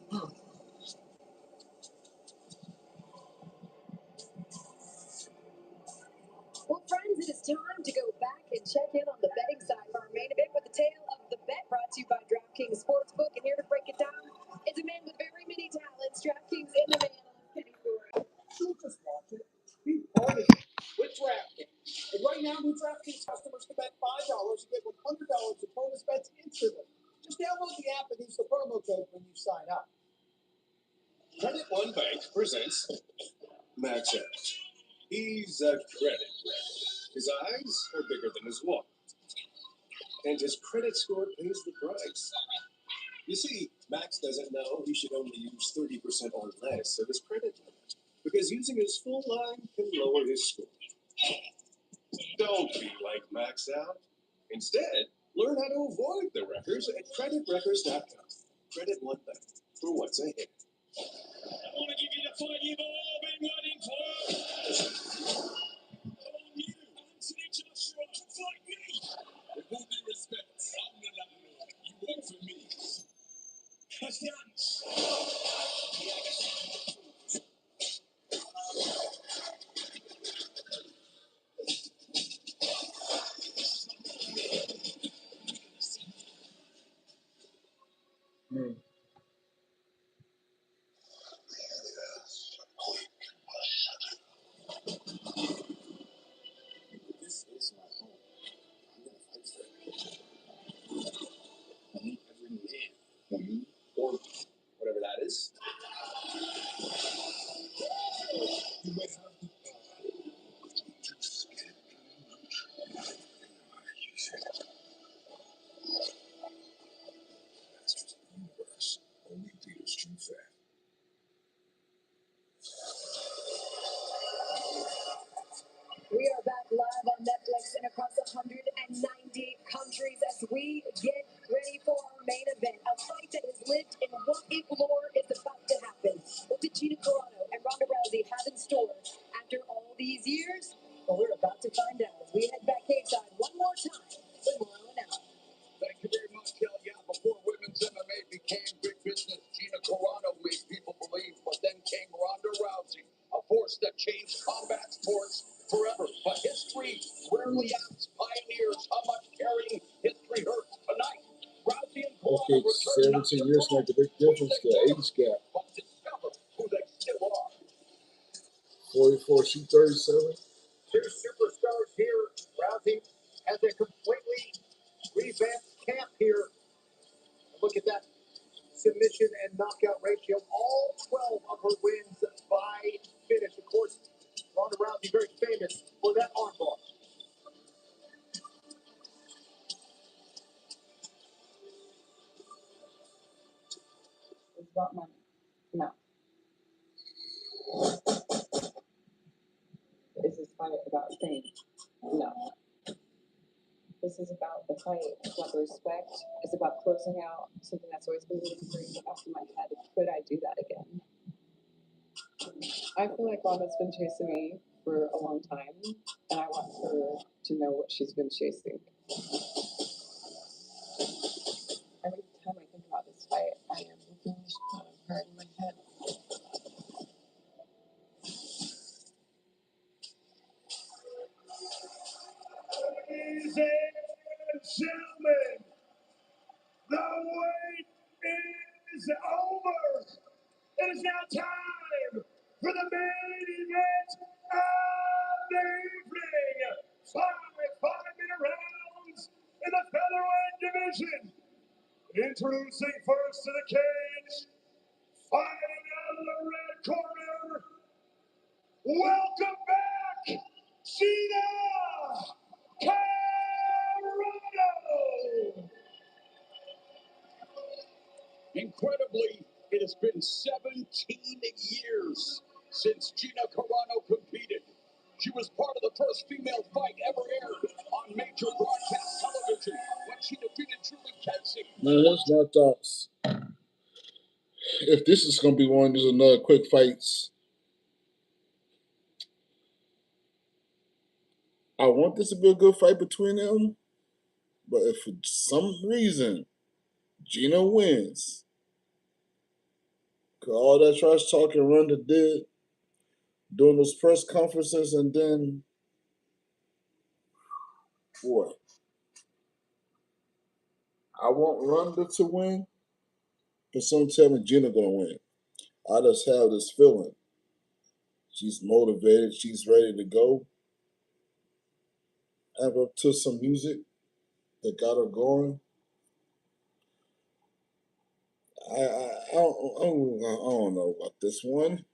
Well, friends, it is time to go back and check in on the betting side of our main event with the tale of the bet, brought to you by DraftKings Sportsbook. And here to break it down is a man with very many talents, DraftKings in the man, Kenny Brewer. You just watch it. Be part of it with DraftKings. And right now, new DraftKings customers can bet $5 and get $100 in bonus bets instantly. Just download the app and use the promo code when you sign up. Credit One Bank presents Max Out. He's a credit wreck. His eyes are bigger than his wallet. And his credit score pays the price. You see, Max doesn't know he should only use 30% or less of his credit limit, because using his full line can lower his score. Don't be like Max Out. Instead, learn how to avoid the wreckers at creditwreckers.com. Credit One Bank for what's ahead. I want to give you the fight you've all been waiting for. All new Anthony Joshua, fight me. With all due respect, I'm the landlord. You work for me. Touchdowns. This is my home. I'm going to fight for it. I need every man, woman, or whatever that is. You may have the power, but you're too scared to lose. You said it. Masters of the Universe. Only Peter's true fan. We are back live on Netflix and across 190 countries as we get ready for our main event. A fight that has lived in what if more is about to happen. What did Gina Carano and Ronda Rousey have in store after all these years? Well, we're about to find out as we head back cageside one more time with Marlon out. Thank you very much, Kel. Yeah, before women's MMA became big business, Gina Carano made people believe, but then came Ronda Rousey, a force that changed combat sports forever. But history rarely asks pioneers how much carrying history hurts. Tonight, Rousey and Carano return 17 years make a big difference, the age gap. but discover who they still are. 44, she 37. Two superstars here. Rousey has a completely revamped camp here. Look at that submission and knockout ratio. All 12 of her wins by finish. Of course, Ronda Rousey very famous for that armbar. It's about money. No. Is this fight about fame? No. This is about the fight. It's about the respect. It's about closing out something that's always been really great after my head. Could I do that again? I feel like Ronda's been chasing me for a long time, and I want her to know what she's been chasing. Every time I think about this fight, I am looking at her in my head. Ladies and gentlemen, the wait is over. It is now time for the main event of the evening. Five-minute rounds in the featherweight division. Introducing first to the cage, fighting out of the red corner. Welcome back, Gina Carano. has been 17 years since Gina Carano competed. She was part of the first female fight ever aired on major broadcast television when she defeated Julie Kensey. Now, here's my thoughts. If this is going to be one of these another quick fights, I want this to be a good fight between them. But if for some reason Gina wins, because all that trash talking Ronda did during those press conferences, and then, boy, I want Ronda to win, but some tell me Gina gonna win. I just have this feeling. She's motivated. She's ready to go. Have up to some music that got her going. I don't know about this one.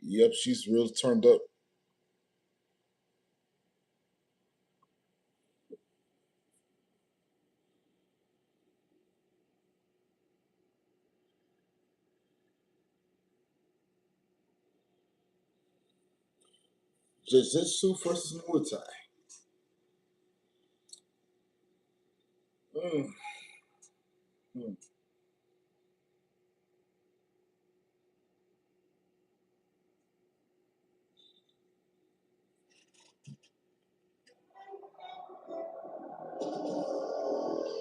Yep, she's real turned up. Jiu-Jitsu versus Muay Thai. Mm.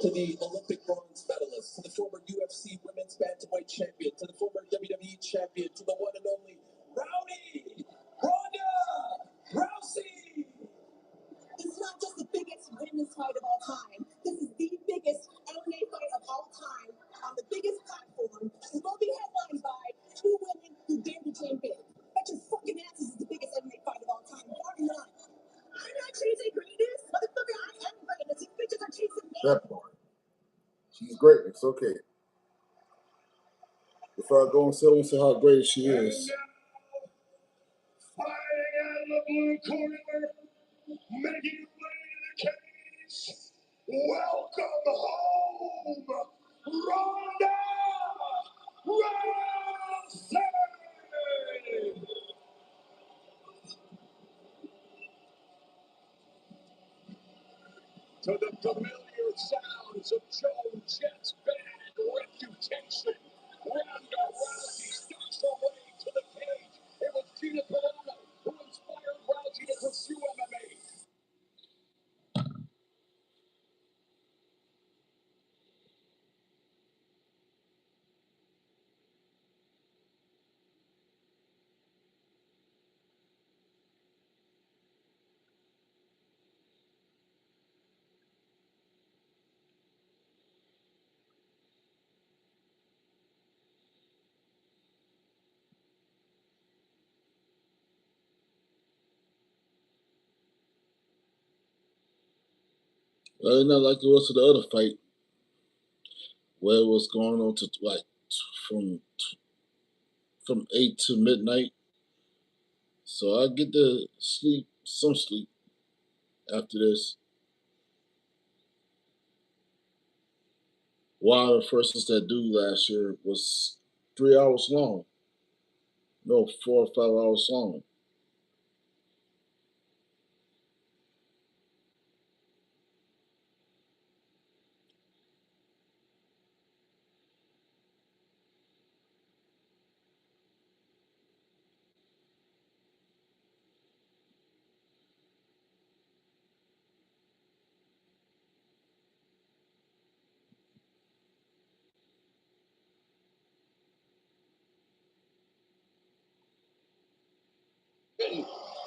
To the Olympic bronze medalist, to the former UFC women's bantamweight champion, to the former WWE champion, to the one and only Ronda Rousey. This is not just the biggest women's fight of all time. This is the biggest MMA fight of all time on the biggest platform. It's going to be headlined by two women who dare to dream big. Bet your fucking ass this is the biggest MMA fight of all time. Bar none. I'm not chasing greatness. Motherfucker, I am greatness. You bitches are chasing me. That part. She's greatness, okay. Before I go and say how great she is. Fighting out of the blue corner, making her way to the cage. Welcome home, Ronda Rousey! To the familiar sounds of Joe Jett's bad reputation, Ronda Rousey stalks her way to the cage. It was Gina Carano who inspired Rousey to pursue MMA. Well, it's not like it was to the other fight, where it was going on to like from 8 to midnight. So I get to sleep, some sleep after this. Wilder versus that dude last year was 3 hours long. No, 4 or 5 hours long.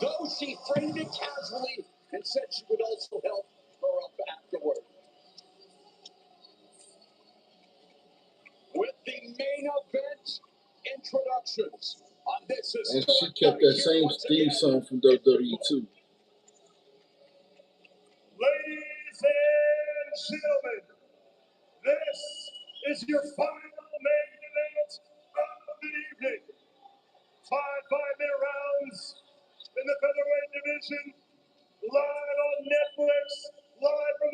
Though she framed it casually and said she would also help her up afterward. With the main event introductions on This Is And Sport she kept Night, that here same once theme again, song from WWE too. Ladies and gentlemen, this is your final main event of the evening. 5 5-minute rounds in the featherweight division, live on Netflix, live from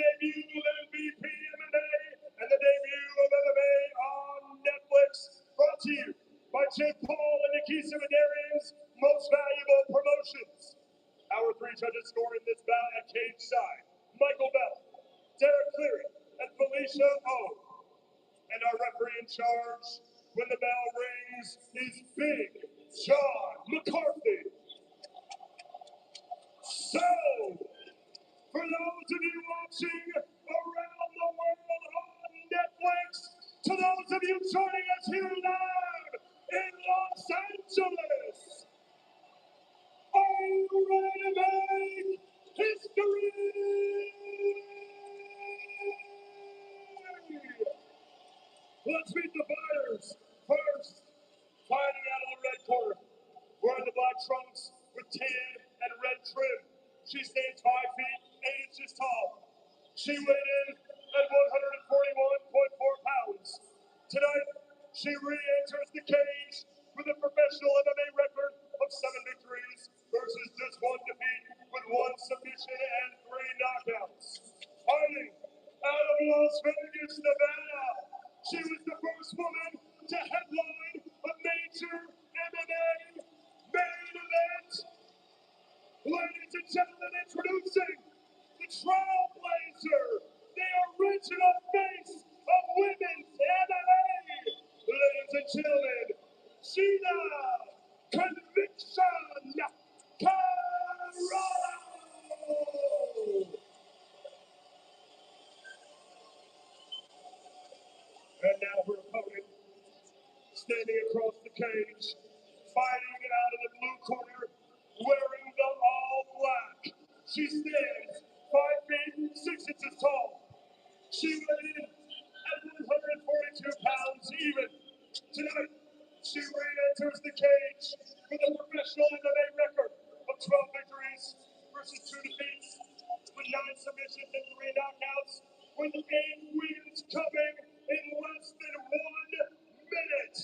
debut of MVP MMA and the debut of MMA on Netflix. Brought to you by Jake Paul and Nikisa Madarian's Most Valuable Promotions. Our three judges scoring this bout at cage side: Michael Bell, Derek Cleary, and Felicia O. And our referee in charge when the bell rings is Big John McCarthy. So, for those of you watching around the world on Netflix, to those of you joining us here live in Los Angeles, are you ready to make history? Let's meet the fighters. First, fighting out of the red corner, wearing the black trunks with tan and red trim. She stands 5 feet 8 inches tall. She weighed in at 141.4 pounds. Tonight, she re-enters the cage with a professional MMA record of 7 victories versus just 1 defeat with 1 submission and 3 knockouts. Fighting out of Las Vegas, Nevada, she was the first woman to headline a major MMA main event. Ladies and gentlemen, introducing the trailblazer, the original face of women's MMA. Ladies and gentlemen, Gina Carano. And now her opponent, standing across the cage, fighting out of the blue corner, wearing the all black. She stands 5 feet 6 inches tall. She weighed in at 142 pounds even. Tonight, she re-enters the cage with a professional MMA record of 12 victories versus 2 defeats, with 9 submissions and 3 knockouts, with 8 wins coming in less than 1 minute.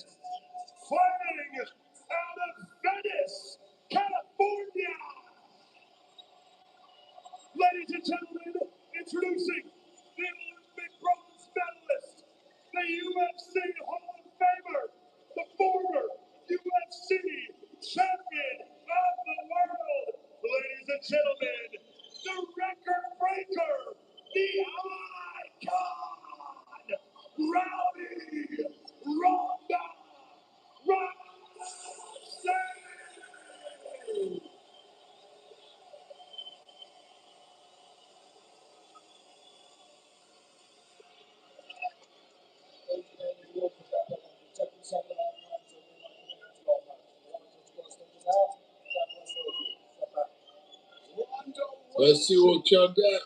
Fighting out of Venice, California. Ladies and gentlemen, introducing the Olympic bronze medalist, the UFC Hall of Famer, the former UFC champion of the world. Ladies and gentlemen, the record breaker, the icon, Ronda Rousey. Let's see what y'all got.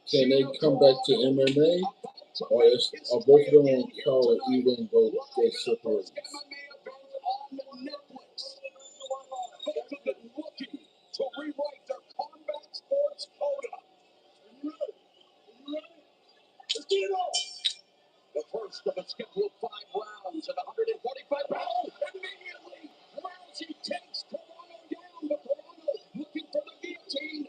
Can they come back to MMA? Or are both of them on call it even go get separated? To rewrite their combat sports coda. Let's get it on. The first of the scheduled 5 rounds at 145 pounds. Immediately, Rousey takes Carano down, but Carano looking for the guillotine.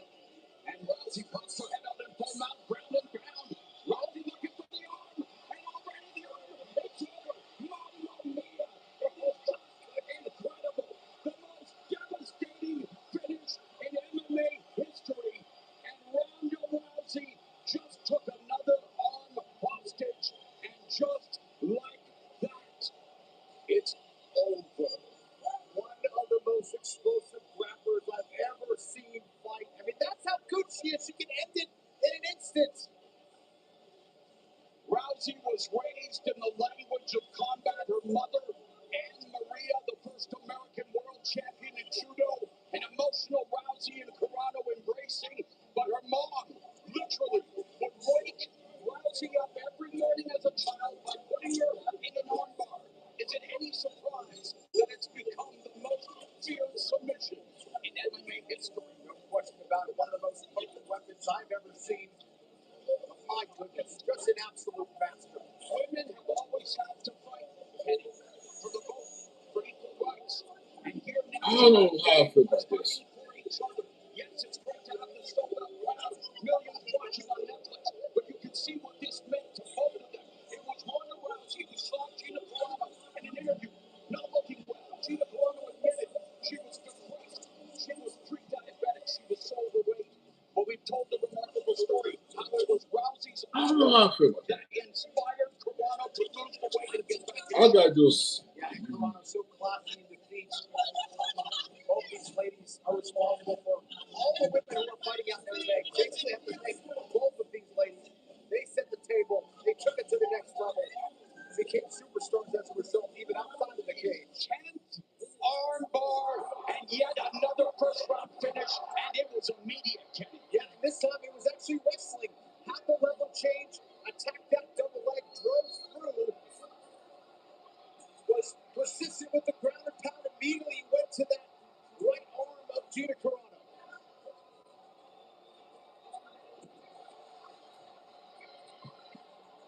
And Rousey pops her head out and full mount, ground and pound. Rousey looking for the arm. And already the arm. It's over. Mamma mia. It was just incredible. The most devastating finish in MMA history. And Ronda Rousey just took another arm hostage. And just like that, it's over. One of the most explosive grapplers I've ever seen fight. I mean, that's how good she is. She can end it in an instant. Rousey was raised in the language of combat. Her mother, Anne Maria, the first American world champion in judo, an emotional Rousey and Carano embracing. But her mom literally would wake Rousey up every morning as a child by putting her in an armbar. Is it any surprise that it's become the most feared submission in MMA history? No question about it. One of the most potent weapons I've ever seen. My goodness, just an absolute master. Women have always had to fight, Kenny, for the vote, for equal rights. And here now, I don't know how I feel about this. yes, it's great to have this sold out crowd. Millions watching on Netflix. know how I feel about that. That inspired Carano to lose the weight and get back. All I gotta do is. Yeah, Carano's so classy in defeat. Both these ladies are responsible for all the women who are fighting out there today. Basically, have to thank both of these ladies. They set the table. They took it to the next level. Became superstars as a result, even outside of the cage. 10th armbar, and yet another first round finish, and it was immediate, Kenny. Yeah, and this time it was actually wrestling. Had the level change, attacked that double leg, drove through, was persistent with the ground and pound, immediately went to that right arm of Gina Carano.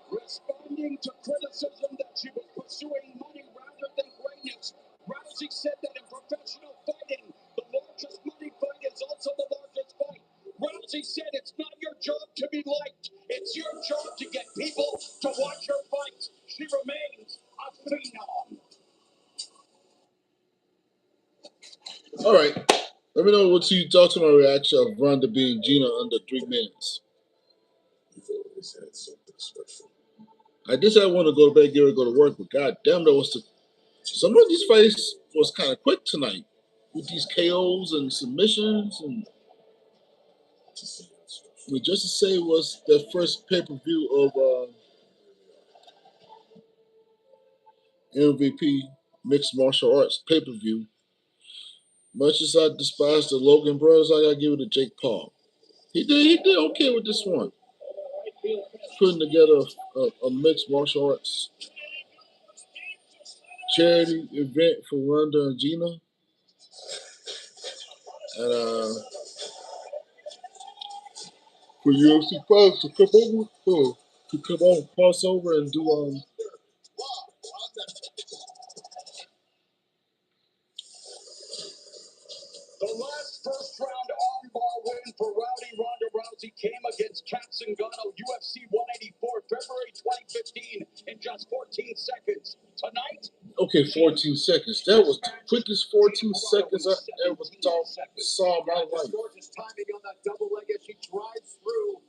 Responding to criticism that she was pursuing money rather than greatness, Rousey said that in professional fighting, the largest money fight is also the largest fight. Rousey said it's not your job to be liked, it's your job to get people to watch your fights. She remains a phenom. All right. Let me know what you thought to my reaction of Ronda being Gina under 3 minutes. You've always had something special. I just I want to go to bed, get ready to go to work, but goddamn, that was some of these fights was kind of quick tonight with these KOs and submissions, and just to say it was the first pay-per-view of MVP mixed martial arts pay-per-view. Much as I despise the Logan brothers, I gotta give it to Jake Paul. He did okay with this one. Putting together a mixed martial arts charity event for Ronda and Gina. And for UFC fighters to come on, cross over and do The last first round armbar win for Ronda Rousey came against Kat Zingano, UFC 184, February 2015, in just 14 seconds. Tonight, okay, 14 seconds. That was the quickest 14 seconds I ever saw in my life. Gorgeous timing on that double leg as she drives through,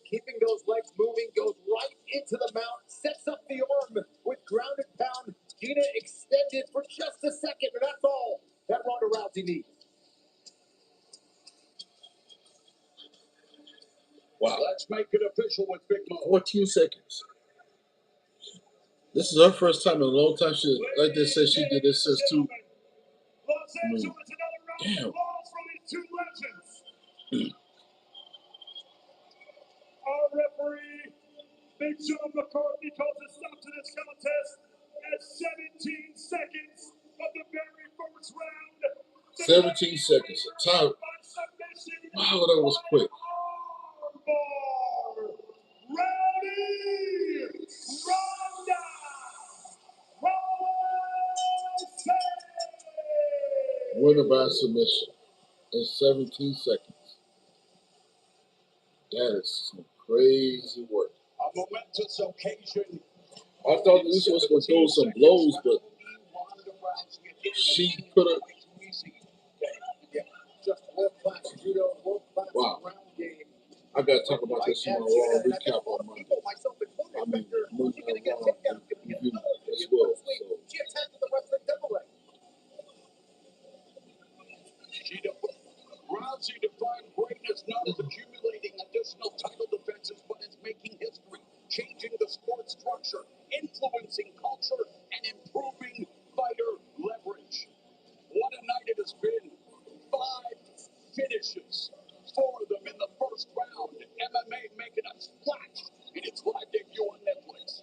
keeping those legs moving, goes right into the mount, sets up the arm with ground and pound. Gina extended for just a second, and that's all that Ronda Rousey needs. Wow. Let's make it official with Big Mo. 14 seconds. This is her first time in a long time. She, like they said, she did this since two. Los Angeles, another round Damn. of applause from these two legends. Our referee, Big John McCarthy, calls a stop to this contest at 17 seconds of the very first round. 17 seconds. Time. Wow, that was quick. Rowdy Ronda Rousey. Winner by submission in 17 seconds. That is some crazy work. A momentous occasion. I thought this was going to throw some blows, but she put her. Wow. I got to talk about this in my Raw recap on Monday. I mean, moving on Raw review as well. Rousey defined greatness not as accumulating additional title defenses, but as making history, changing the sport structure, influencing culture, and improving fighter leverage. What a night it has been. 5 finishes, 4 of them in the first round. MMA making a splash in its live debut on Netflix.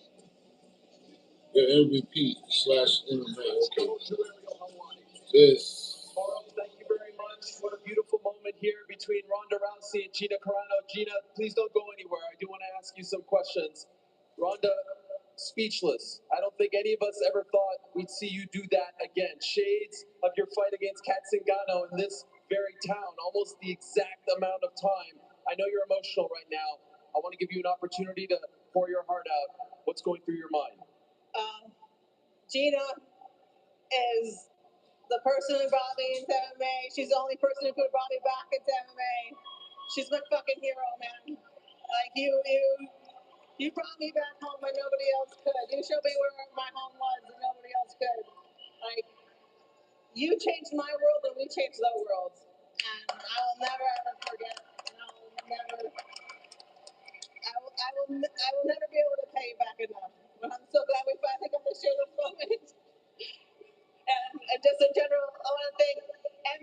The MVP / MMA. Okay. This. Carl, thank you very much. What a beautiful moment here between Ronda Rousey and Gina Carano. Gina, please don't go anywhere. I do want to ask you some questions. Ronda, speechless. I don't think any of us ever thought we'd see you do that again. Shades of your fight against Kat Zingano in this very town, almost the exact amount of time. I know you're emotional right now. I want to give you an opportunity to pour your heart out. What's going through your mind? Gina is the person who brought me into MMA. She's the only person who could have brought me back into MMA. She's my fucking hero, man. Like you You brought me back home when nobody else could. You showed me where my home was and nobody else could. Like, you changed my world and we changed the world. And I will never ever forget. And I will never be able to pay you back enough. But I'm so glad we finally got to share this moment. And just in general, I want to thank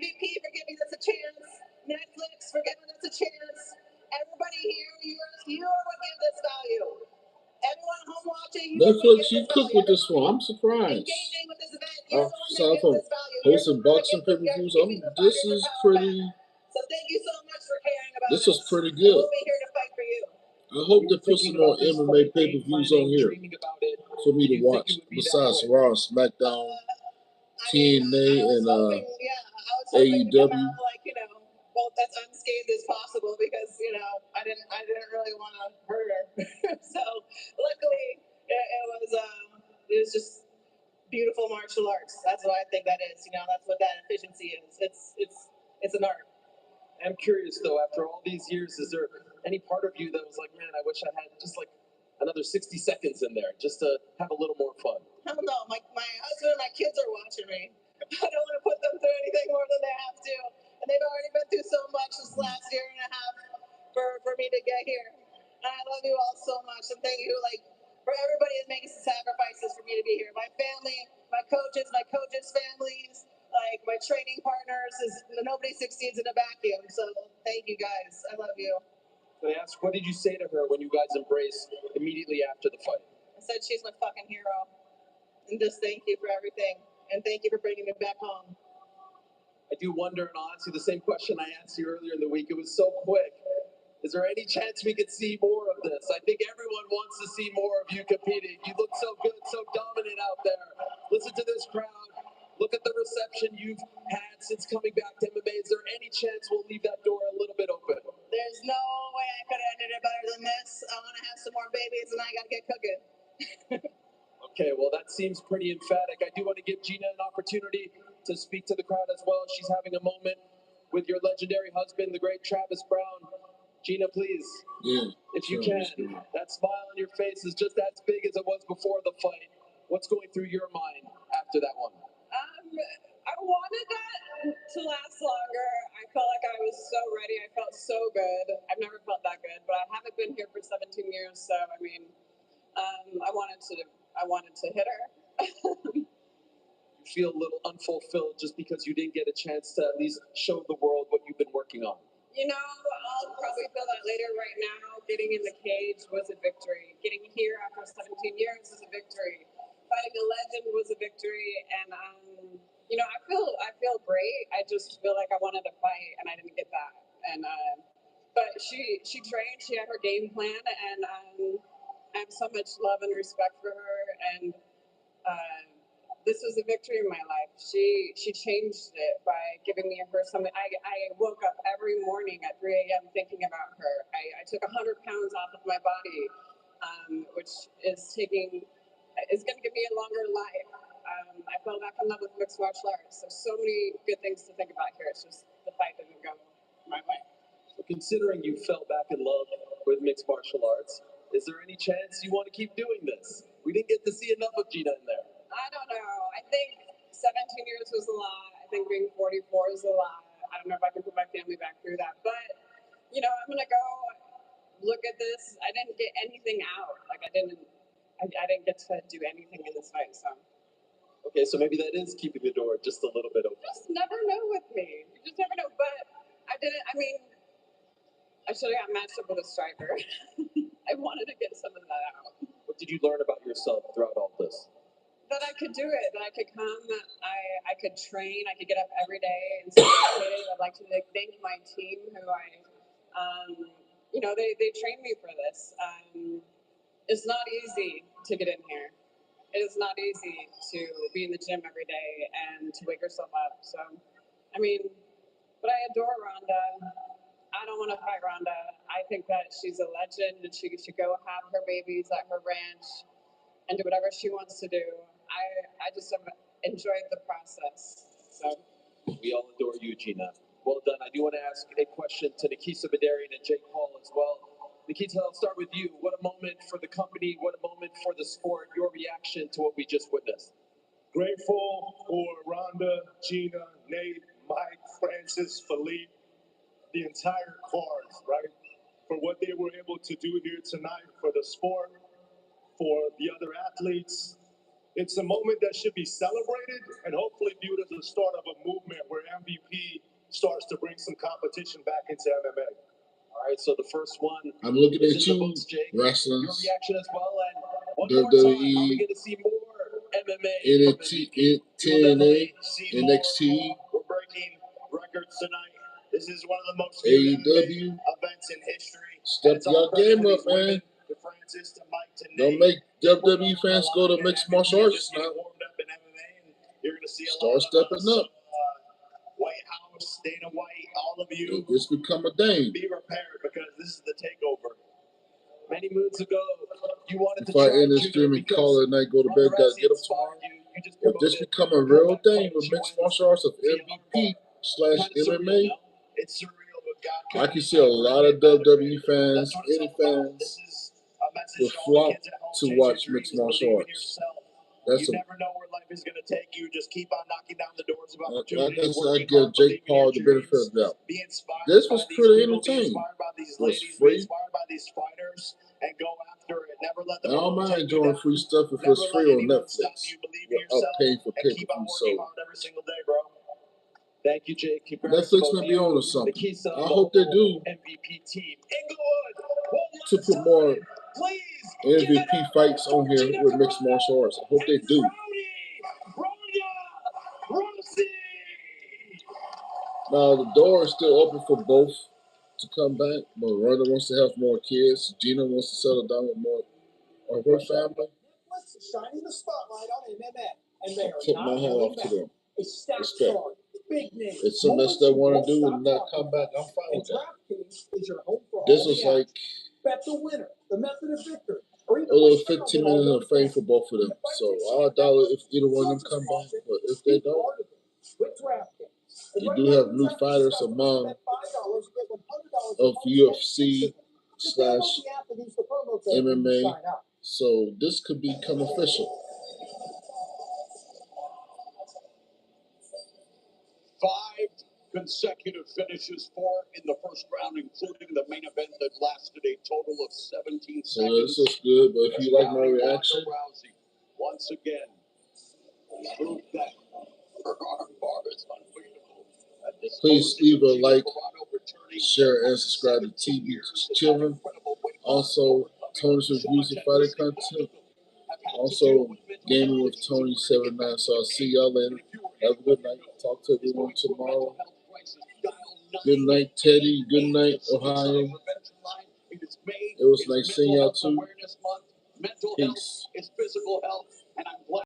MVP for giving us a chance, Netflix for giving us a chance. Everybody here, you are what gives us value. Everyone home watching, Netflix, you cook with this one. I'm surprised. Engaging with this event, you're the one that Aside gives from us value. hosting boxing pay-per-views, this is pretty. So thank you so much for caring about This is us. pretty good. We'll be here to fight for you. I hope they put some more MMA pay-per-views on here for me to watch. Besides Raw, SmackDown, TNA, and AEW. Like, you know, both as unscathed as possible because, you know, I didn't really want to hurt her. So luckily it was just beautiful martial arts. That's what I think that is. You know, that's what that efficiency is. It's an art. I'm curious though, after all these years, is there any part of you that was like, man, I wish I had just like another 60 seconds in there just to have a little more fun? Hell no, my husband and my kids are watching me. I don't want to put them through anything more than they have to. And they've already been through so much this last year and a half for me to get here. And I love you all so much. And thank you, like, for everybody that makes the sacrifices for me to be here. My family, my coaches families, like my training partners, nobody succeeds in a vacuum. So thank you guys. I love you. Can I ask, what did you say to her when you guys embraced immediately after the fight? I said she's my fucking hero. And just thank you for everything. And thank you for bringing me back home. I do wonder, and I'll ask you the same question I asked you earlier in the week. It was so quick. Is there any chance we could see more of this? I think everyone wants to see more of you competing. You look so good, so dominant out there. Listen to this crowd. Look at the reception you've had since coming back to MMA. Is there any chance we'll leave that door a little bit open? There's no way I could have ended it better than this. I want to have some more babies and I got to get cooking. Okay, well, that seems pretty emphatic. I do want to give Gina an opportunity to speak to the crowd as well. She's having a moment with your legendary husband, the great Travis Brown. Gina, please, if you can, that smile on your face is just as big as it was before the fight. What's going through your mind after that one? I wanted that to last longer. I felt like I was so ready. I felt so good. I've never felt that good, but I haven't been here for 17 years. So, I mean, I wanted to hit her. You feel a little unfulfilled just because you didn't get a chance to at least show the world what you've been working on. You know, I'll probably feel that later. Right now, getting in the cage was a victory. Getting here after 17 years is a victory. Fighting a legend was a victory, and you know, I feel great. I just feel like I wanted to fight, and I didn't get that. And but she trained. She had her game plan, and I have so much love and respect for her. And this was a victory in my life. She changed it by giving me her something. I woke up every morning at 3 a.m. thinking about her. I took 100 pounds off of my body, which is going to give me a longer life. I fell back in love with mixed martial arts. There's so many good things to think about here. It's just the fight didn't go my way. So considering you fell back in love with mixed martial arts, is there any chance you want to keep doing this? We didn't get to see enough of Gina in there. I don't know. I think 17 years was a lot. I think being 44 is a lot. I don't know if I can put my family back through that. But, you know, I'm going to go look at this. I didn't get anything out. Like, I didn't get to do anything in this fight, so. Okay, so maybe that is keeping the door just a little bit open. You just never know with me. You just never know. But I should have got matched up with a striker. I wanted to get some of that out. What did you learn about yourself throughout all this? That I could do it, that I could come, I could train, I could get up every day and stay dedicated. I'd like to thank my team who you know, they trained me for this. It's not easy to get in here. It is not easy to be in the gym every day and to wake yourself up. So, I mean, but I adore Ronda. I don't want to fight Ronda. I think that she's a legend and she should go have her babies at her ranch and do whatever she wants to do. I just have enjoyed the process. So we all adore you, Gina. Well done. I do want to ask a question to Nikisa Badarian and Jake Paul as well. Nikita, I'll start with you. What a moment for the company. What a moment for the sport. Your reaction to what we just witnessed. Grateful for Ronda, Gina, Nate, Mike, Francis, Philippe, the entire card, right? For what they were able to do here tonight for the sport, for the other athletes. It's a moment that should be celebrated and hopefully viewed as the start of a movement where MVP starts to bring some competition back into MMA. All right, so the first one. I'm looking is at in the you, books, Jake. wrestlers, Your reaction as well. And one more time, are we going to see more MMA from MVP? TNA, NXT, We're breaking records tonight. This is one of the most AEW. events in history. Step your game up, man. To Francis, to Mike, to Don't Nate. make WWE fans go to mixed martial arts now. You're going to see Start stepping up. White House, Dana White, all of you. This become a thing. Be prepared because this is the takeover. Many moons ago, you wanted If to I try end the Judo stream and because call it night, go to bed, gotta get up tomorrow. If this become a real thing with mixed martial arts of MVP / MMA, It's surreal, but God I can see a lot of WWE fans, any fans, will flock to watch mixed martial arts. That's you a, never know where life is going to take you. Just keep on knocking down the doors of like opportunity. I said, I give Jake Paul the benefit of the doubt. Be inspired. This was by pretty these people, be entertaining. inspired by these It was ladies, free. be inspired by these fighters, and go after it. Never let I the don't world mind take you enjoying down. free stuff if Never it's let free on anyone stop Netflix you. Believe in without yourself paying for and keep pay-per-view. on working So hard every single day, bro. Thank you, Jake. Netflix may be on to something. I hope they do MVP team. Inglewood, to put more MVP fights on here with mixed martial arts. I hope they do. Ronda Rousey. Now the door is still open for both to come back, but Ronda wants to have more kids. Gina wants to settle down with more of her family. Netflix is shining the spotlight on MMA, and they are Tip not my hat holding off to back. them. A stacked Respect. card, big names. It's something else they want to do and not come back. I'm fine And with that. DraftKings is your home for This all was the like bet the winner, the method of victory, or even a little what's 15 found in all minutes one of fame place. for both of them. So I doubt if either one of them come back. But if they don't, With DraftKings. And you right do now, have you new have to fighters discover among bet $5, you get $100 of UFC Just download / the app and use the promo code when you MMA. sign up. So this could become official. 5 consecutive finishes, 4 in the first round, including the main event that lasted a total of 17 So seconds. this is good, but if you like my reaction, Ronda Rousey once again proved that her arm bar is unbeatable. please leave a like, share, and subscribe to T-Bechilln. Also, Tony's reviews of fighting content. Also, Gaming with Tony 79. So I'll see y'all later. Have a good night. Talk to everyone tomorrow. Good night, Teddy. Good night, Ohio. It was nice seeing y'all too. Peace.